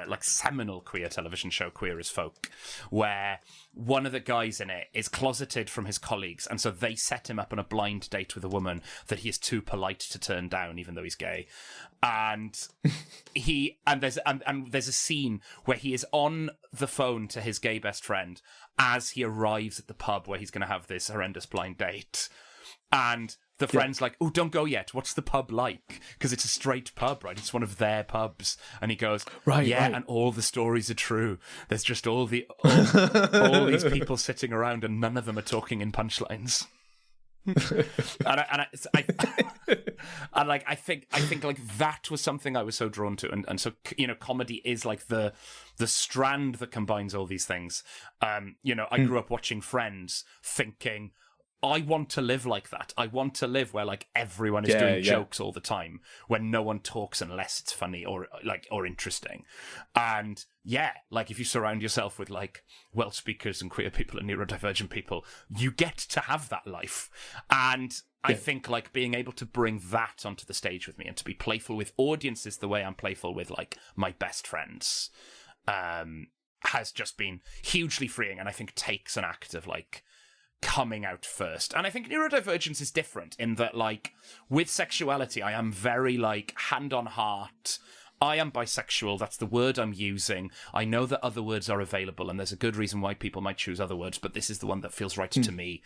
Speaker 3: like seminal queer television show, Queer as Folk, where one of the guys in it is closeted from his colleagues, and so they set him up on a blind date with a woman that he is too polite to turn down, even though he's gay. And there's a scene where he is on the phone to his gay best friend as he arrives at the pub where he's going to have this horrendous blind date. And the friend's like, oh, don't go yet. What's the pub like? Because it's a straight pub, right? It's one of their pubs. And he goes, right. And all the stories are true. There's just all these people sitting around, and none of them are talking in punchlines. I think like that was something I was so drawn to, and so, you know, comedy is like the strand that combines all these things. You know, I grew up watching Friends, thinking, I want to live like that. I want to live where, like, everyone is doing jokes all the time, when no one talks unless it's funny or interesting. And yeah, like, if you surround yourself with, like, Welsh speakers and queer people and neurodivergent people, you get to have that life. And I think, like, being able to bring that onto the stage with me and to be playful with audiences the way I'm playful with, like, my best friends, has just been hugely freeing, and I think takes an act of, like, coming out first. And I think neurodivergence is different in that, like, with sexuality, I am very, like, hand on heart. I am bisexual. That's the word I'm using. I know that other words are available, and there's a good reason why people might choose other words, but this is the one that feels right to me.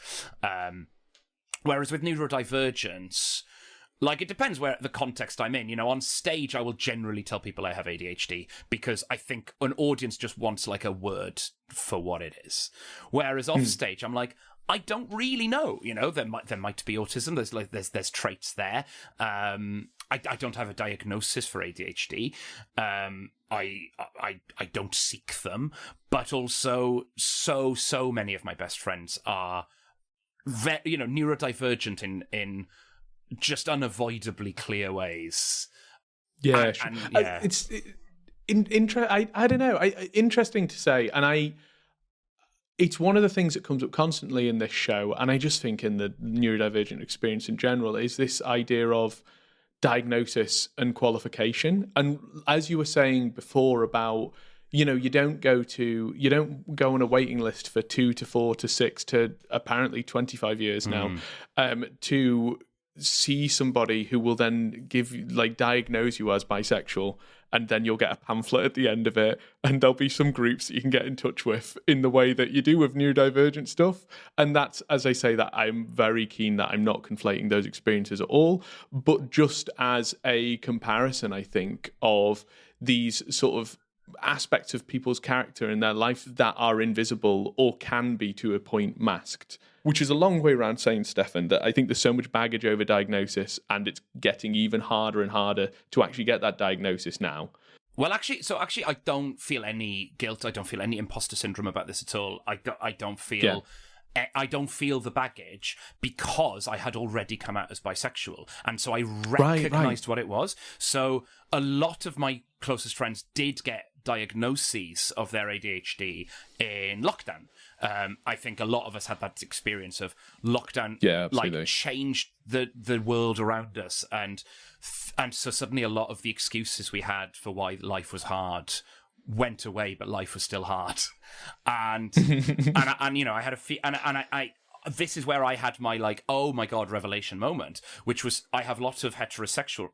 Speaker 3: Whereas with neurodivergence, like, it depends where the context I'm in. You know, on stage, I will generally tell people I have ADHD because I think an audience just wants, like, a word for what it is. Whereas off stage, I'm like, I don't really know. You know, there might be autism. There's traits there. I don't have a diagnosis for ADHD. I don't seek them, but also so many of my best friends are neurodivergent in just unavoidably clear ways.
Speaker 2: Yeah,
Speaker 3: yeah.
Speaker 2: I don't know. Interesting to say, and it's one of the things that comes up constantly in this show, and I just think in the neurodivergent experience in general, is this idea of diagnosis and qualification. And as you were saying before about, you don't go on a waiting list for 2 to 4 to 6 to apparently 25 years now, to see somebody who will then diagnose you as bisexual, and then you'll get a pamphlet at the end of it, and there'll be some groups that you can get in touch with in the way that you do with neurodivergent stuff. And that's, as I say, that I'm very keen that I'm not conflating those experiences at all, but just as a comparison, I think, of these sort of aspects of people's character in their life that are invisible or can be to a point masked. Which is a long way around saying, Steffan, that I think there's so much baggage over diagnosis, and it's getting even harder and harder to actually get that diagnosis now.
Speaker 3: Well, actually, I don't feel any guilt. I don't feel any imposter syndrome about this at all. I don't feel... Yeah. I don't feel the baggage because I had already come out as bisexual. And so I recognised what it was. So a lot of my closest friends did get diagnoses of their ADHD in lockdown. I think a lot of us had that experience of lockdown, changed the world around us, and so suddenly a lot of the excuses we had for why life was hard went away, but life was still hard. And I had I this is where I had my oh my god revelation moment, which was I don't have lots of heterosexual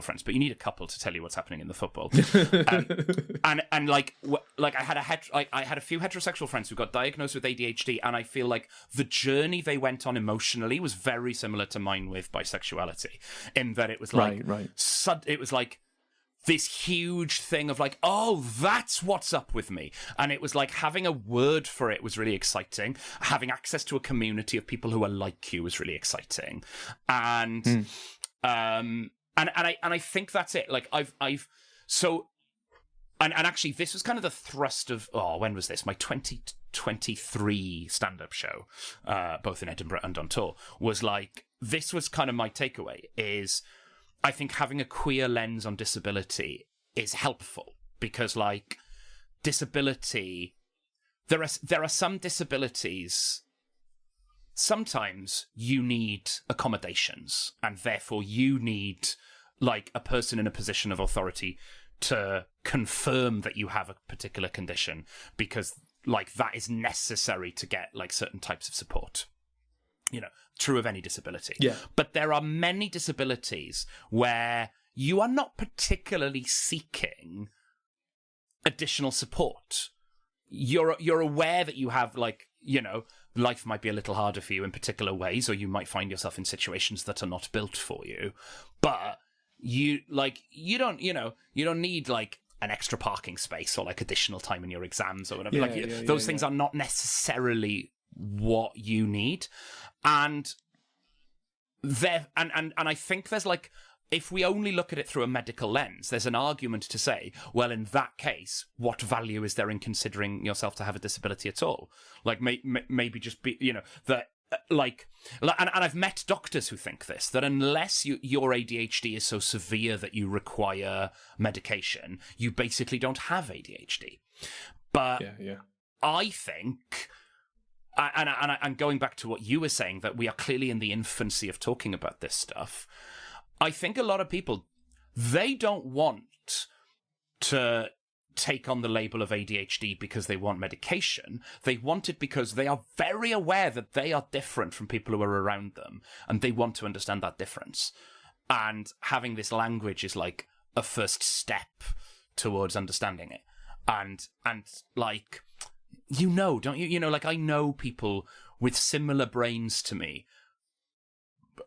Speaker 3: friends, but you need a couple to tell you what's happening in the football. and I had a few heterosexual friends who got diagnosed with ADHD, and I feel like the journey they went on emotionally was very similar to mine with bisexuality, in that it was it was like this huge thing of oh, that's what's up with me. And it was like having a word for it was really exciting. Having access to a community of people who are like you was really exciting. And I think that's it. And actually this was kind of the thrust of, when was this? My 2023 stand-up show, both in Edinburgh and on tour, was this was kind of my takeaway is, I think having a queer lens on disability is helpful because, disability, there are some disabilities. Sometimes you need accommodations, and therefore you need a person in a position of authority to confirm that you have a particular condition because that is necessary to get certain types of support. True of any disability.
Speaker 2: Yeah.
Speaker 3: But there are many disabilities where you are not particularly seeking additional support. You're aware that you have life might be a little harder for you in particular ways, or you might find yourself in situations that are not built for you. But you don't need an extra parking space or additional time in your exams or whatever. Those things are not necessarily what you need. And I think there's if we only look at it through a medical lens, there's an argument to say, well, in that case, what value is there in considering yourself to have a disability at all? Maybe just be, that and I've met doctors who think this, that unless your ADHD is so severe that you require medication, you basically don't have ADHD. But I think... And going back to what you were saying, that we are clearly in the infancy of talking about this stuff, I think a lot of people, they don't want to take on the label of ADHD because they want medication. They want it because they are very aware that they are different from people who are around them, and they want to understand that difference. And having this language is a first step towards understanding it. And don't you? I know people with similar brains to me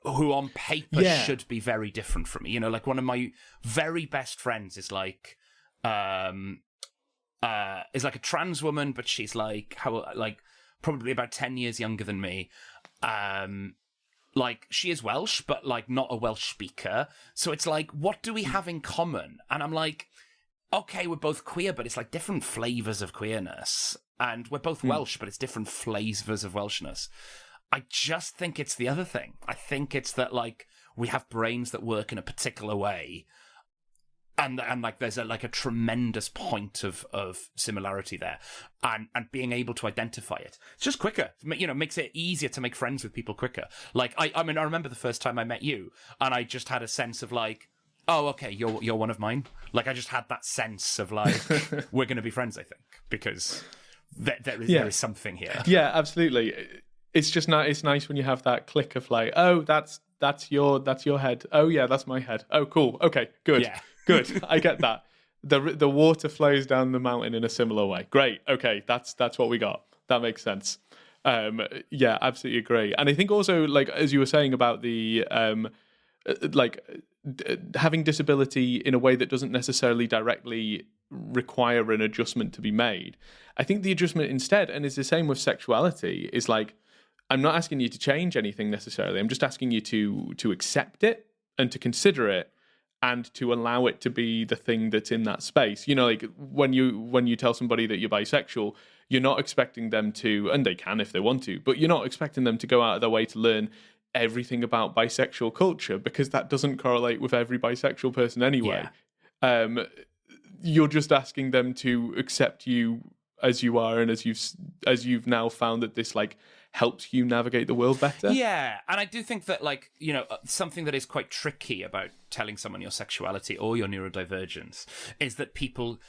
Speaker 3: who on paper should be very different from me. One of my very best friends is a trans woman, but she's probably about 10 years younger than me. like, she is Welsh, but, like, not a Welsh speaker. So it's like, what do we have in common? And I'm like, okay, we're both queer, but it's, like, different flavours of queerness. And we're both Welsh, but it's different flavours of Welshness. I just think it's the other thing. I think it's that, like, we have brains that work in a particular way. And like, there's a tremendous point of similarity there, and being able to identify it. It's just quicker, makes it easier to make friends with people quicker. Like, I mean, I remember the first time I met you, and I just had a sense of like, oh, okay, you're one of mine. Like, I just had that sense of like, we're going to be friends, I think, because there is something here.
Speaker 2: Yeah, absolutely. It's just it's nice when you have that click of like, oh, that's your head. Oh yeah, that's my head. Oh, cool. Okay, good.
Speaker 3: Yeah.
Speaker 2: Good, I get that. The water flows down the mountain in a similar way. Great, okay, that's what we got. That makes sense. Yeah, absolutely agree. And I think also, like, as you were saying about the having disability in a way that doesn't necessarily directly require an adjustment to be made. I think the adjustment instead, and it's the same with sexuality, is like, I'm not asking you to change anything necessarily. I'm just asking you to accept it and to consider it, and to allow it to be the thing that's in that space. Like, when you tell somebody that you're bisexual, you're not expecting them to, and they can if they want to, but you're not expecting them to go out of their way to learn everything about bisexual culture, because that doesn't correlate with every bisexual person anyway. Yeah. You're just asking them to accept you as you are, and as you've now found that this, like, helps you navigate the world better.
Speaker 3: Yeah, and I do think that, like, something that is quite tricky about telling someone your sexuality or your neurodivergence is that people,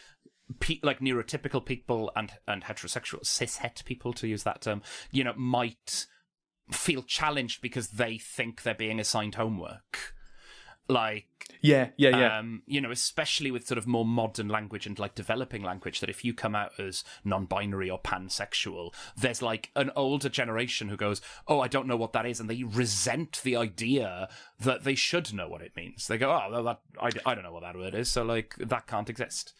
Speaker 3: like neurotypical people and heterosexual, cishet people, to use that term, might feel challenged because they think they're being assigned homework. Like,
Speaker 2: yeah.
Speaker 3: Especially with sort of more modern language and like developing language, that if you come out as non-binary or pansexual, there's like an older generation who goes, oh, I don't know what that is, and they resent the idea that they should know what it means. They go, oh, well, I don't know what that word is, so like that can't exist.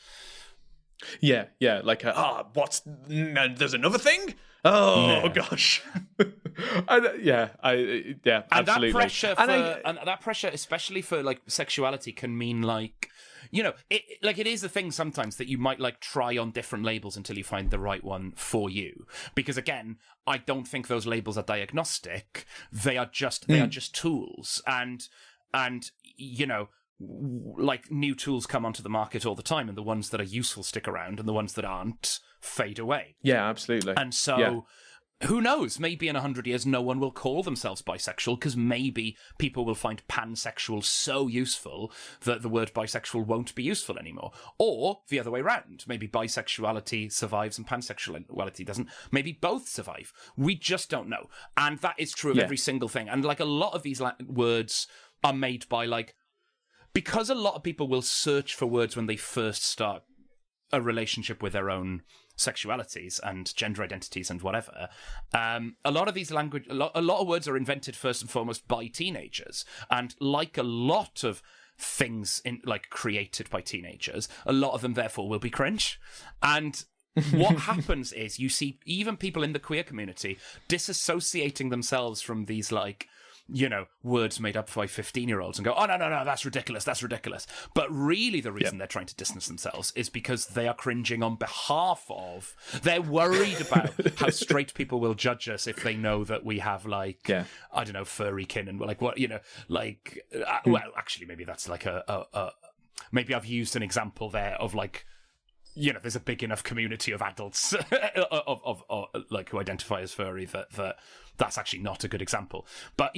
Speaker 2: Yeah, like, there's another thing? Oh, no. Gosh. Absolutely.
Speaker 3: And that pressure, especially for like sexuality, can mean like, it is a thing sometimes that you might like try on different labels until you find the right one for you. Because again, I don't think those labels are diagnostic. They are just tools, and like, new tools come onto the market all the time, and the ones that are useful stick around, and the ones that aren't fade away.
Speaker 2: Yeah, absolutely.
Speaker 3: And so, who knows? Maybe in 100 years, no one will call themselves bisexual, because maybe people will find pansexual so useful that the word bisexual won't be useful anymore. Or the other way around. Maybe bisexuality survives and pansexuality doesn't. Maybe both survive. We just don't know. And that is true of every single thing. And like, a lot of these words are made by like, because a lot of people will search for words when they first start a relationship with their own sexualities and gender identities and whatever. A lot of these a lot of words are invented first and foremost by teenagers, and like a lot of things created by teenagers, a lot of them therefore will be cringe. And what happens is you see even people in the queer community disassociating themselves from these words made up by 15-year-olds and go, oh, no, that's ridiculous. But really the reason they're trying to distance themselves is because they are cringing on behalf of, they're worried about how straight people will judge us if they know that we have I don't know, furry kin, and like what, well, actually maybe that's like maybe I've used an example there of like, there's a big enough community of adults of like who identify as furry that's actually not a good example. But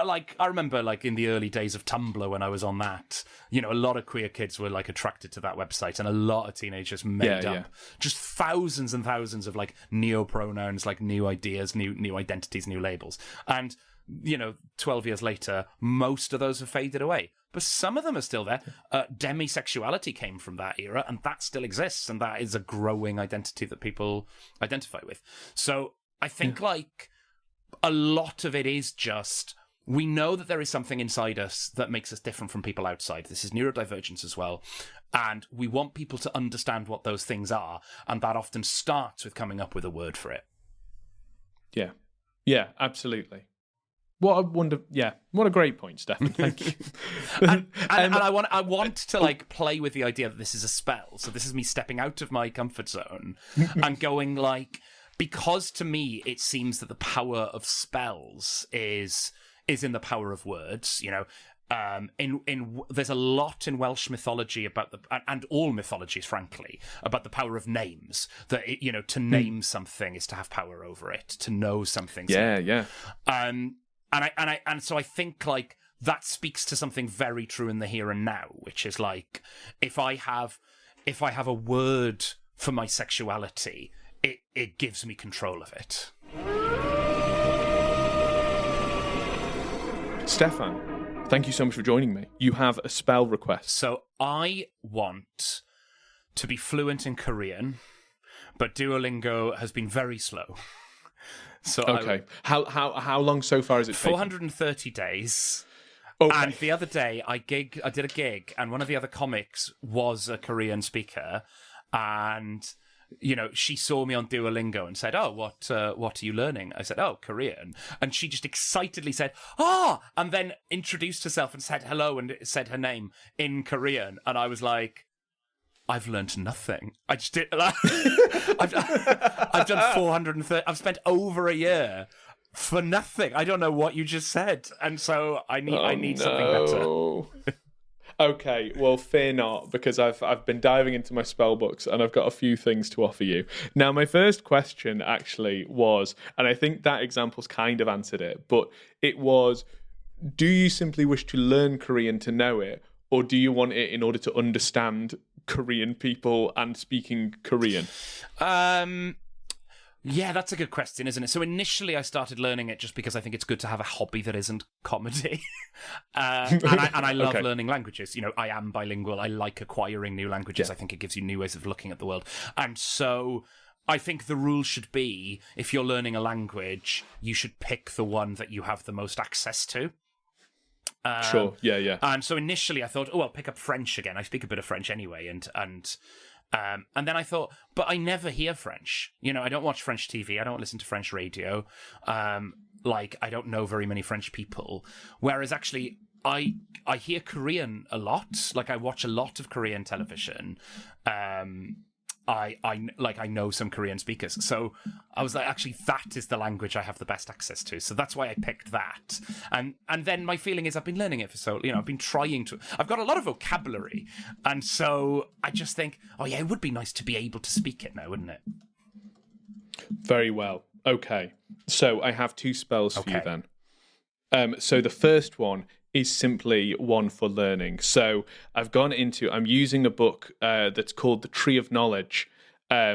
Speaker 3: like, I remember like in the early days of Tumblr when I was on that, a lot of queer kids were like attracted to that website, and a lot of teenagers made up just thousands and thousands of like neo-pronouns, like new ideas, new identities, new labels. And 12 years later, most of those have faded away. But some of them are still there. Demisexuality came from that era, and that still exists, and that is a growing identity that people identify with. So I think like a lot of it is just, we know that there is something inside us that makes us different from people outside. This is neurodivergence as well. And we want people to understand what those things are, and that often starts with coming up with a word for it.
Speaker 2: Yeah, absolutely. What a great point, Stefan. Thank you.
Speaker 3: and I want to like play with the idea that this is a spell. So this is me stepping out of my comfort zone and going like, because to me it seems that the power of spells is in the power of words. You know, there's a lot in Welsh mythology about and all mythologies, frankly, about the power of names. That to name something is to have power over it. To know something.
Speaker 2: Yeah.
Speaker 3: And so I think like that speaks to something very true in the here and now, which is like if I have a word for my sexuality, it gives me control of it.
Speaker 2: Stefan, thank you so much for joining me. You have a spell request.
Speaker 3: So I want to be fluent in Korean, but Duolingo has been very slow. So
Speaker 2: okay, how long so far is it taken?
Speaker 3: 430 days.
Speaker 2: Okay.
Speaker 3: And the other day I did a gig, and one of the other comics was a Korean speaker, and she saw me on Duolingo and said, "Oh, what are you learning?" I said, "Oh, Korean." And she just excitedly said, "Ah!" and then introduced herself and said hello and said her name in Korean. And I was like, I've learned nothing. I just did. I've done 430. I've spent over a year for nothing. I don't know what you just said, and so I need something better.
Speaker 2: Okay, well, fear not, because I've been diving into my spell books and I've got a few things to offer you. Now, my first question actually was, and I think that example's kind of answered it, but it was, do you simply wish to learn Korean to know it, or do you want it in order to understand Korean people and speaking Korean?
Speaker 3: Yeah, that's a good question, isn't it? So initially I started learning it just because I think it's good to have a hobby that isn't comedy. And I love learning languages. I am bilingual. I like acquiring new languages. I think it gives you new ways of looking at the world. And so I think the rule should be, if you're learning a language, you should pick the one that you have the most access to.
Speaker 2: Sure, yeah.
Speaker 3: And so initially I thought, I'll pick up French again. I speak a bit of French anyway, and then I thought, but I never hear French. I don't watch French TV. I don't listen to French radio. I don't know very many French people. Whereas actually, I hear Korean a lot. Like, I watch a lot of Korean television. I know some Korean speakers. So I was like, actually, that is the language I have the best access to. So that's why I picked that. And then my feeling is I've been learning it for I've been trying to. I've got a lot of vocabulary. And so I just think, it would be nice to be able to speak it now, wouldn't it?
Speaker 2: Very well. Okay. So I have two spells for you then. So the first one is simply one for learning. So I'm using a book that's called The Tree of Knowledge,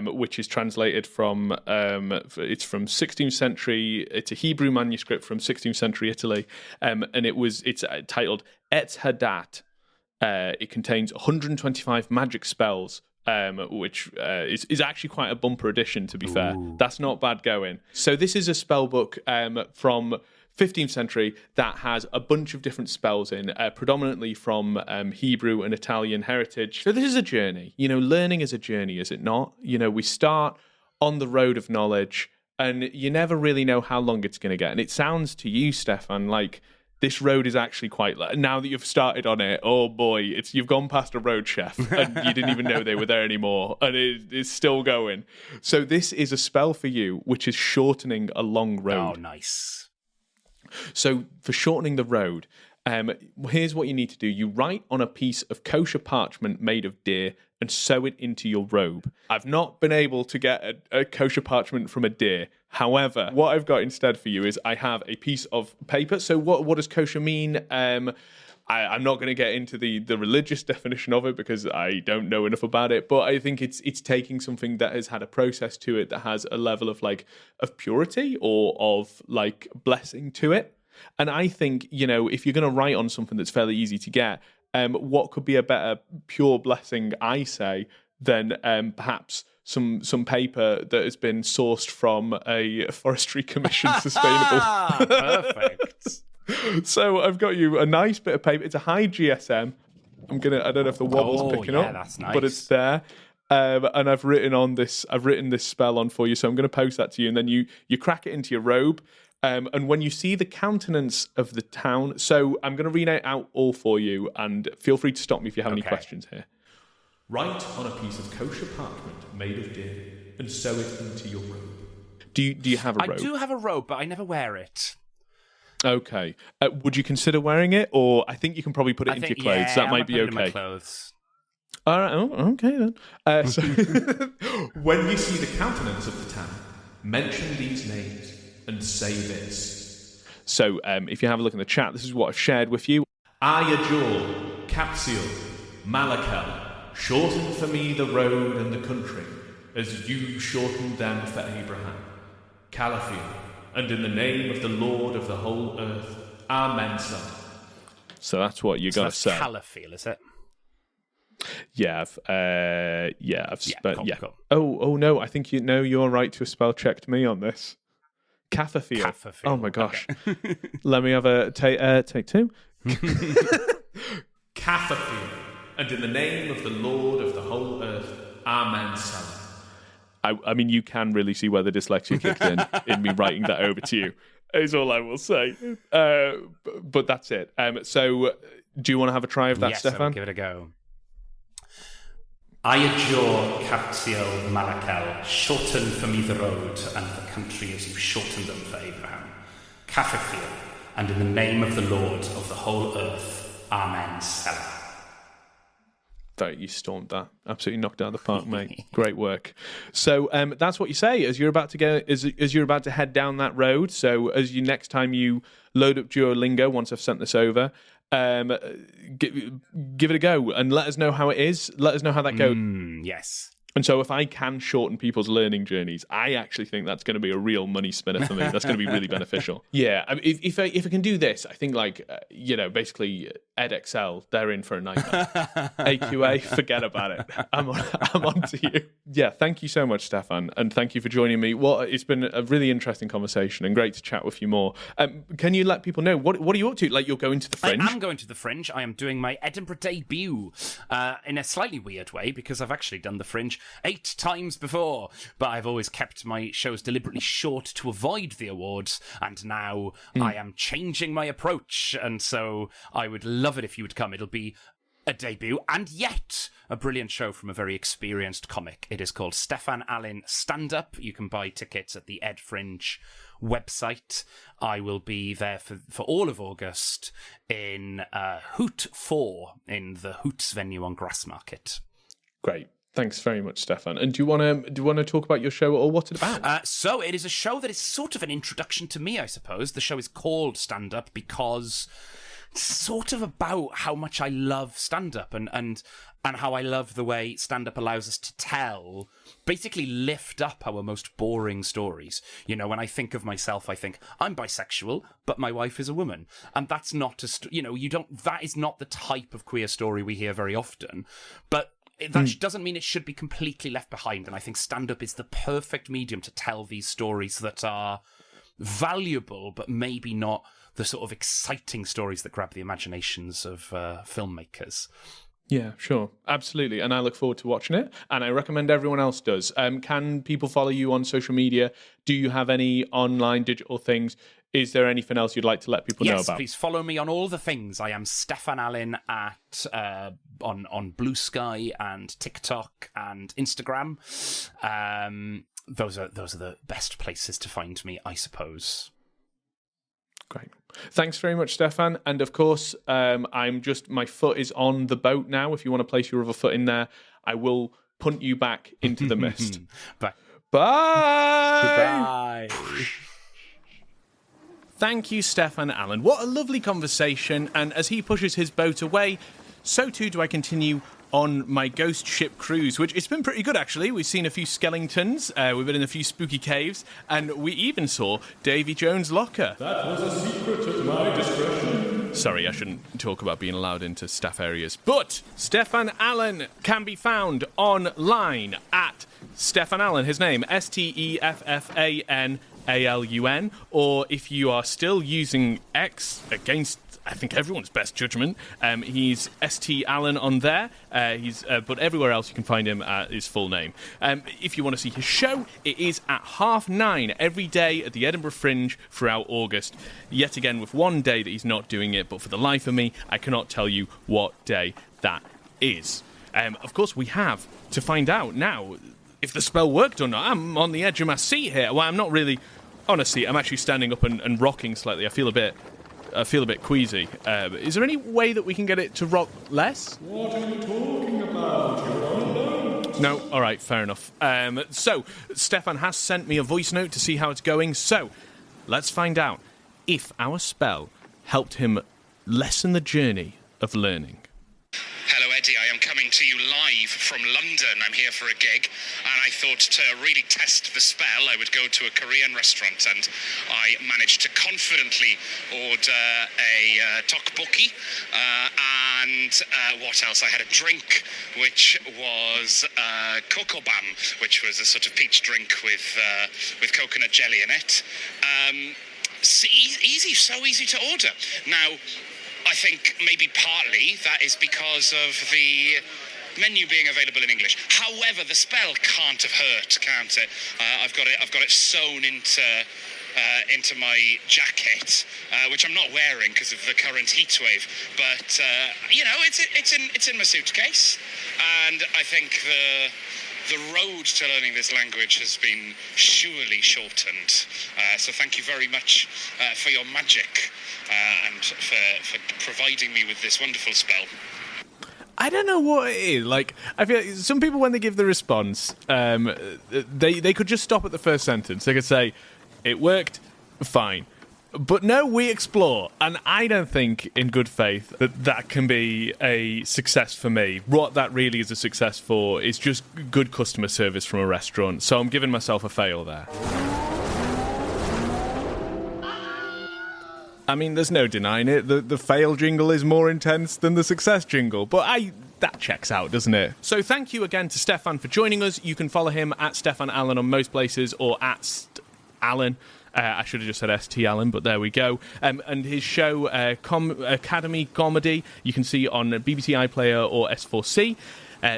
Speaker 2: which is translated from, it's from 16th century, it's a Hebrew manuscript from 16th century Italy, and it's titled Adhd. It contains 125 magic spells, which is actually quite a bumper edition, to be fair. That's not bad going. So this is a spell book from 15th century that has a bunch of different spells in, predominantly from Hebrew and Italian heritage. So this is a journey. Learning is a journey, is it not? We start on the road of knowledge and you never really know how long it's going to get. And it sounds to you, Stefan, like this road is actually now that you've started on it, oh boy, you've gone past a road chef and you didn't even know they were there anymore, and it's still going. So this is a spell for you, which is shortening a long road.
Speaker 3: Oh, nice.
Speaker 2: So for shortening the road, here's what you need to do. You write on a piece of kosher parchment made of deer and sew it into your robe. I've not been able to get a kosher parchment from a deer. However, what I've got instead for you is I have a piece of paper. So what does kosher mean? I'm not going to get into the religious definition of it because I don't know enough about it, but I think it's taking something that has had a process to it that has a level of of purity or of blessing to it. And I think, if you're going to write on something that's fairly easy to get, what could be a better pure blessing, I say, than perhaps some paper that has been sourced from a Forestry Commission sustainable.
Speaker 3: Perfect.
Speaker 2: So I've got you a nice bit of paper. It's a high GSM. I don't know if the wobble's picking up,
Speaker 3: that's nice.
Speaker 2: But it's there. And I've written this spell on for you. So I'm going to post that to you, and then you crack it into your robe. And when you see the countenance of the town, so I'm going to read it out all for you, and feel free to stop me if you have any questions here.
Speaker 1: Write on a piece of kosher parchment made of deer and sew it into your robe.
Speaker 2: Do you have a robe?
Speaker 3: I do have a robe, but I never wear it.
Speaker 2: Okay. Would you consider wearing it, or I think you can probably put it into your clothes?
Speaker 3: Yeah,
Speaker 2: that might be
Speaker 3: put it
Speaker 2: okay.
Speaker 3: in my clothes.
Speaker 2: All right. Oh, okay then. So
Speaker 1: When you see the countenance of the town, mention these names and say this.
Speaker 2: So if you have a look in the chat, this is what I've shared with you.
Speaker 1: Ayajor, Capsiel, Malakel, shorten for me the road and the country, as you shortened them for Abraham. Calafiel, and in the name of the Lord of the whole earth, Amen, son.
Speaker 2: So that's what you got to say.
Speaker 3: Calafiel, is it?
Speaker 2: Yeah, I've
Speaker 3: Cool.
Speaker 2: Oh no, I think you're right to have spell checked me on this. Cafferfield. Oh my gosh. Okay. Let me have a take two.
Speaker 1: Cafferfield, and in the name of the Lord of the whole earth, Amen, son.
Speaker 2: I mean, you can really see where the dyslexia kicked in me writing that over to you, is all I will say. But that's it. So, do you want to have a try of that,
Speaker 3: yes,
Speaker 2: Steffan?
Speaker 3: I'll give it a go. Ayajor, Capsiel, Malakel, shorten for me the road and the country as you shortened them for Abraham. Cafferfield, and in the name of the Lord of the whole earth, Amen, Selah.
Speaker 2: You stormed that. Absolutely knocked out of the park, mate. Great work. So that's what you say as you're about to go, as you're about to head down that road. So next time you load up Duolingo, once I've sent this over, give it a go and let us know how it is. Let us know how that goes.
Speaker 3: Yes.
Speaker 2: And so if I can shorten people's learning journeys, I actually think that's going to be a real money spinner for me. That's going to be really beneficial. Yeah, I mean, if I can do this, I think basically EdXL, they're in for a nightmare. AQA, forget about it. I'm on to you. Yeah, thank you so much, Steffan, and thank you for joining me. Well, it's been a really interesting conversation and great to chat with you more. Can you let people know what are you up to? Like, you're going to the Fringe?
Speaker 3: I am going to the Fringe. I am doing my Edinburgh debut in a slightly weird way because I've actually done the Fringe 8 times before, but I've always kept my shows deliberately short to avoid the awards, and now I am changing my approach, and so I would love it if you would come. It'll be a debut, and yet a brilliant show from a very experienced comic. It is called Steffan Alun Stand Up. You can buy tickets at the Ed Fringe website. I will be there for all of August in Hoot 4 in the Hoots venue on Grassmarket.
Speaker 2: Great. Thanks very much, Steffan. And do you want to talk about your show or what it's about?
Speaker 3: So it is a show that is sort of an introduction to me, I suppose. The show is called Stand Up because it's sort of about how much I love stand-up and how I love the way stand-up allows us to basically lift up our most boring stories. You know, when I think of myself, I think, I'm bisexual, but my wife is a woman. And that's not that is not the type of queer story we hear very often. But that doesn't mean it should be completely left behind, and I think stand-up is the perfect medium to tell these stories that are valuable, but maybe not the sort of exciting stories that grab the imaginations of filmmakers.
Speaker 2: Yeah, sure. Absolutely. And I look forward to watching it, and I recommend everyone else does. Can people follow you on social media? Do you have any online digital things? Is there anything else you'd like to let people know about?
Speaker 3: Yes, please follow me on all the things. I am Steffan Alun on Blue Sky and TikTok and Instagram. Those are the best places to find me, I suppose.
Speaker 2: Great. Thanks very much, Steffan. And of course, my foot is on the boat now. If you want to place your other foot in there, I will punt you back into the mist.
Speaker 3: Bye.
Speaker 2: Bye.
Speaker 3: Goodbye.
Speaker 2: Thank you, Steffan Alun. What a lovely conversation. And as he pushes his boat away, so too do I continue on my ghost ship cruise, which it's been pretty good, actually. We've seen a few skeletons, we've been in a few spooky caves, and we even saw Davy Jones' locker.
Speaker 1: That was a secret at my discretion.
Speaker 2: Sorry, I shouldn't talk about being allowed into staff areas. But Steffan Alun can be found online at Steffan Alun, his name, Steffan ALUN, or if you are still using X against, I think, everyone's best judgment, he's St. Alun on there. But everywhere else you can find him at his full name. If you want to see his show, it is at 9:30 every day at the Edinburgh Fringe throughout August. Yet again, with one day that he's not doing it, but for the life of me, I cannot tell you what day that is. Of course, we have to find out now if the spell worked or not. I'm on the edge of my seat here. Well, I'm not really on a seat. I'm actually standing up and rocking slightly. I feel a bit queasy. Is there any way that we can get it to rock less?
Speaker 1: What are you talking about? You're on alone.
Speaker 2: No? All right, fair enough. So, Steffan has sent me a voice note to see how it's going. So, let's find out if our spell helped him lessen the journey of learning.
Speaker 4: Hello, Eddie. I am coming to you live from London. I'm here for a gig, and I thought to really test the spell, I would go to a Korean restaurant, and I managed to confidently order a tteokbokki, and what else? I had a drink, which was kokobam, which was a sort of peach drink with coconut jelly in it. Easy, so easy to order. Now, I think maybe partly that is because of the menu being available in English. However, the spell can't have hurt, can't it? I've got it sewn into my jacket, which I'm not wearing because of the current heat wave. But it's in my suitcase, and I think the road to learning this language has been surely shortened. So thank you very much for your magic and for providing me with this wonderful spell.
Speaker 2: I don't know what it is. Like, I feel like some people, when they give the response, they could just stop at the first sentence. They could say, it worked, fine. But no, we explore. And I don't think, in good faith, that can be a success for me. What that really is a success for is just good customer service from a restaurant. So I'm giving myself a fail there. I mean, there's no denying it. The fail jingle is more intense than the success jingle. But that checks out, doesn't it? So thank you again to Steffan for joining us. You can follow him at Steffan Alun on most places, or at Alun. I should have just said St. Alun, but there we go. And his show, Academi Gomedi, you can see on BBC iPlayer or S4C.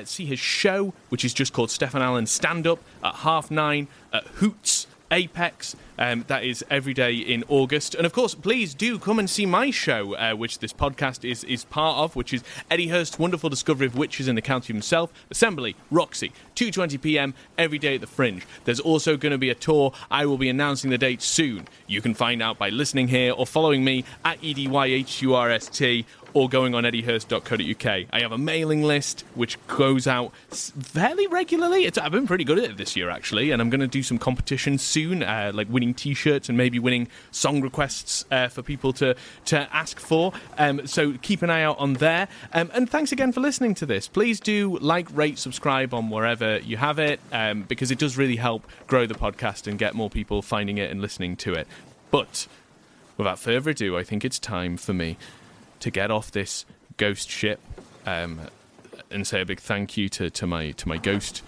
Speaker 2: See his show, which is just called Steffan Alun Stand Up, at 9:30 at Hoots Apex. That is every day in August. And of course, please do come and see my show, which this podcast is part of, which is Eddie Hurst's Wonderfull Discoverie of Witches in the Countie himself. Assembly, Roxy, 2:20 p.m. every day at the Fringe. There's also going to be a tour. I will be announcing the date soon. You can find out by listening here or following me at EDYHURST or going on eddiehurst.co.uk. I have a mailing list which goes out fairly regularly. I've been pretty good at it this year, actually, and I'm going to do some competitions soon, like winning T-shirts and maybe winning song requests for people to ask for. So keep an eye out on there. And thanks again for listening to this. Please do like, rate, subscribe on wherever you have it, because it does really help grow the podcast and get more people finding it and listening to it. But without further ado, I think it's time for me to get off this ghost ship and say a big thank you to my ghost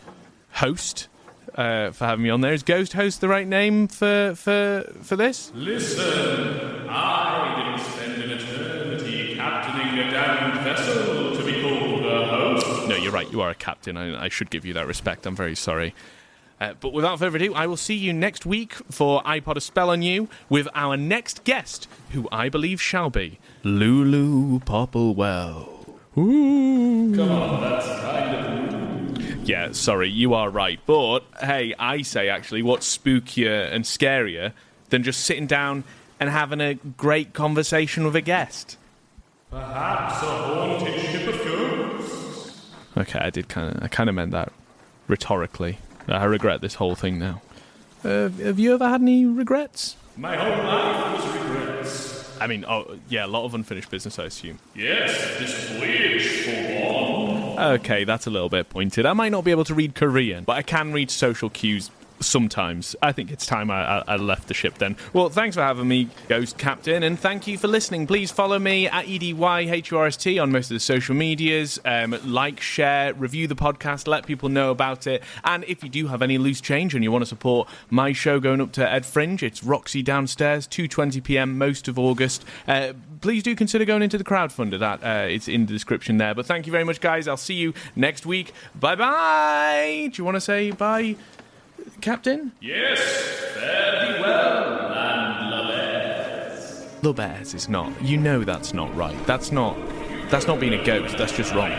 Speaker 2: host for having me on there. Is ghost host the right name for this?
Speaker 1: Listen, I didn't spend an eternity captaining a damned vessel to be called a host.
Speaker 2: No, you're right. You are a captain. I should give you that respect. I'm very sorry. But without further ado, I will see you next week for iPod A Spell on You with our next guest, who I believe shall be Lulu Popplewell. Ooh.
Speaker 1: Come on, that's kind of...
Speaker 2: Yeah, sorry, you are right. But, hey, I say, actually, what's spookier and scarier than just sitting down and having a great conversation with a guest?
Speaker 1: Perhaps a haunted ship of ghosts.
Speaker 2: Okay, I kind of meant that rhetorically. I regret this whole thing now. Have you ever had any regrets?
Speaker 1: My whole life was regrets.
Speaker 2: I mean, a lot of unfinished business, I assume.
Speaker 1: Yes, this voyage for one.
Speaker 2: Okay, that's a little bit pointed. I might not be able to read Korean, but I can read social cues sometimes. I think it's time I left the ship then. Well, thanks for having me, Ghost Captain, and thank you for listening. Please follow me at EDYHURST on most of the social medias. Like, share, review the podcast, let people know about it. And if you do have any loose change and you want to support my show going up to Ed Fringe, it's Roxy Downstairs, 2:20 p.m. most of August. Please do consider going into the Crowdfunder. That it's in the description there. But thank you very much, guys. I'll see you next week. Bye-bye. Do you want to say bye, Captain?
Speaker 1: Yes, fare thee well, and lovers.
Speaker 2: Lovers is not. You know that's not right. That's not being a ghost. That's just wrong.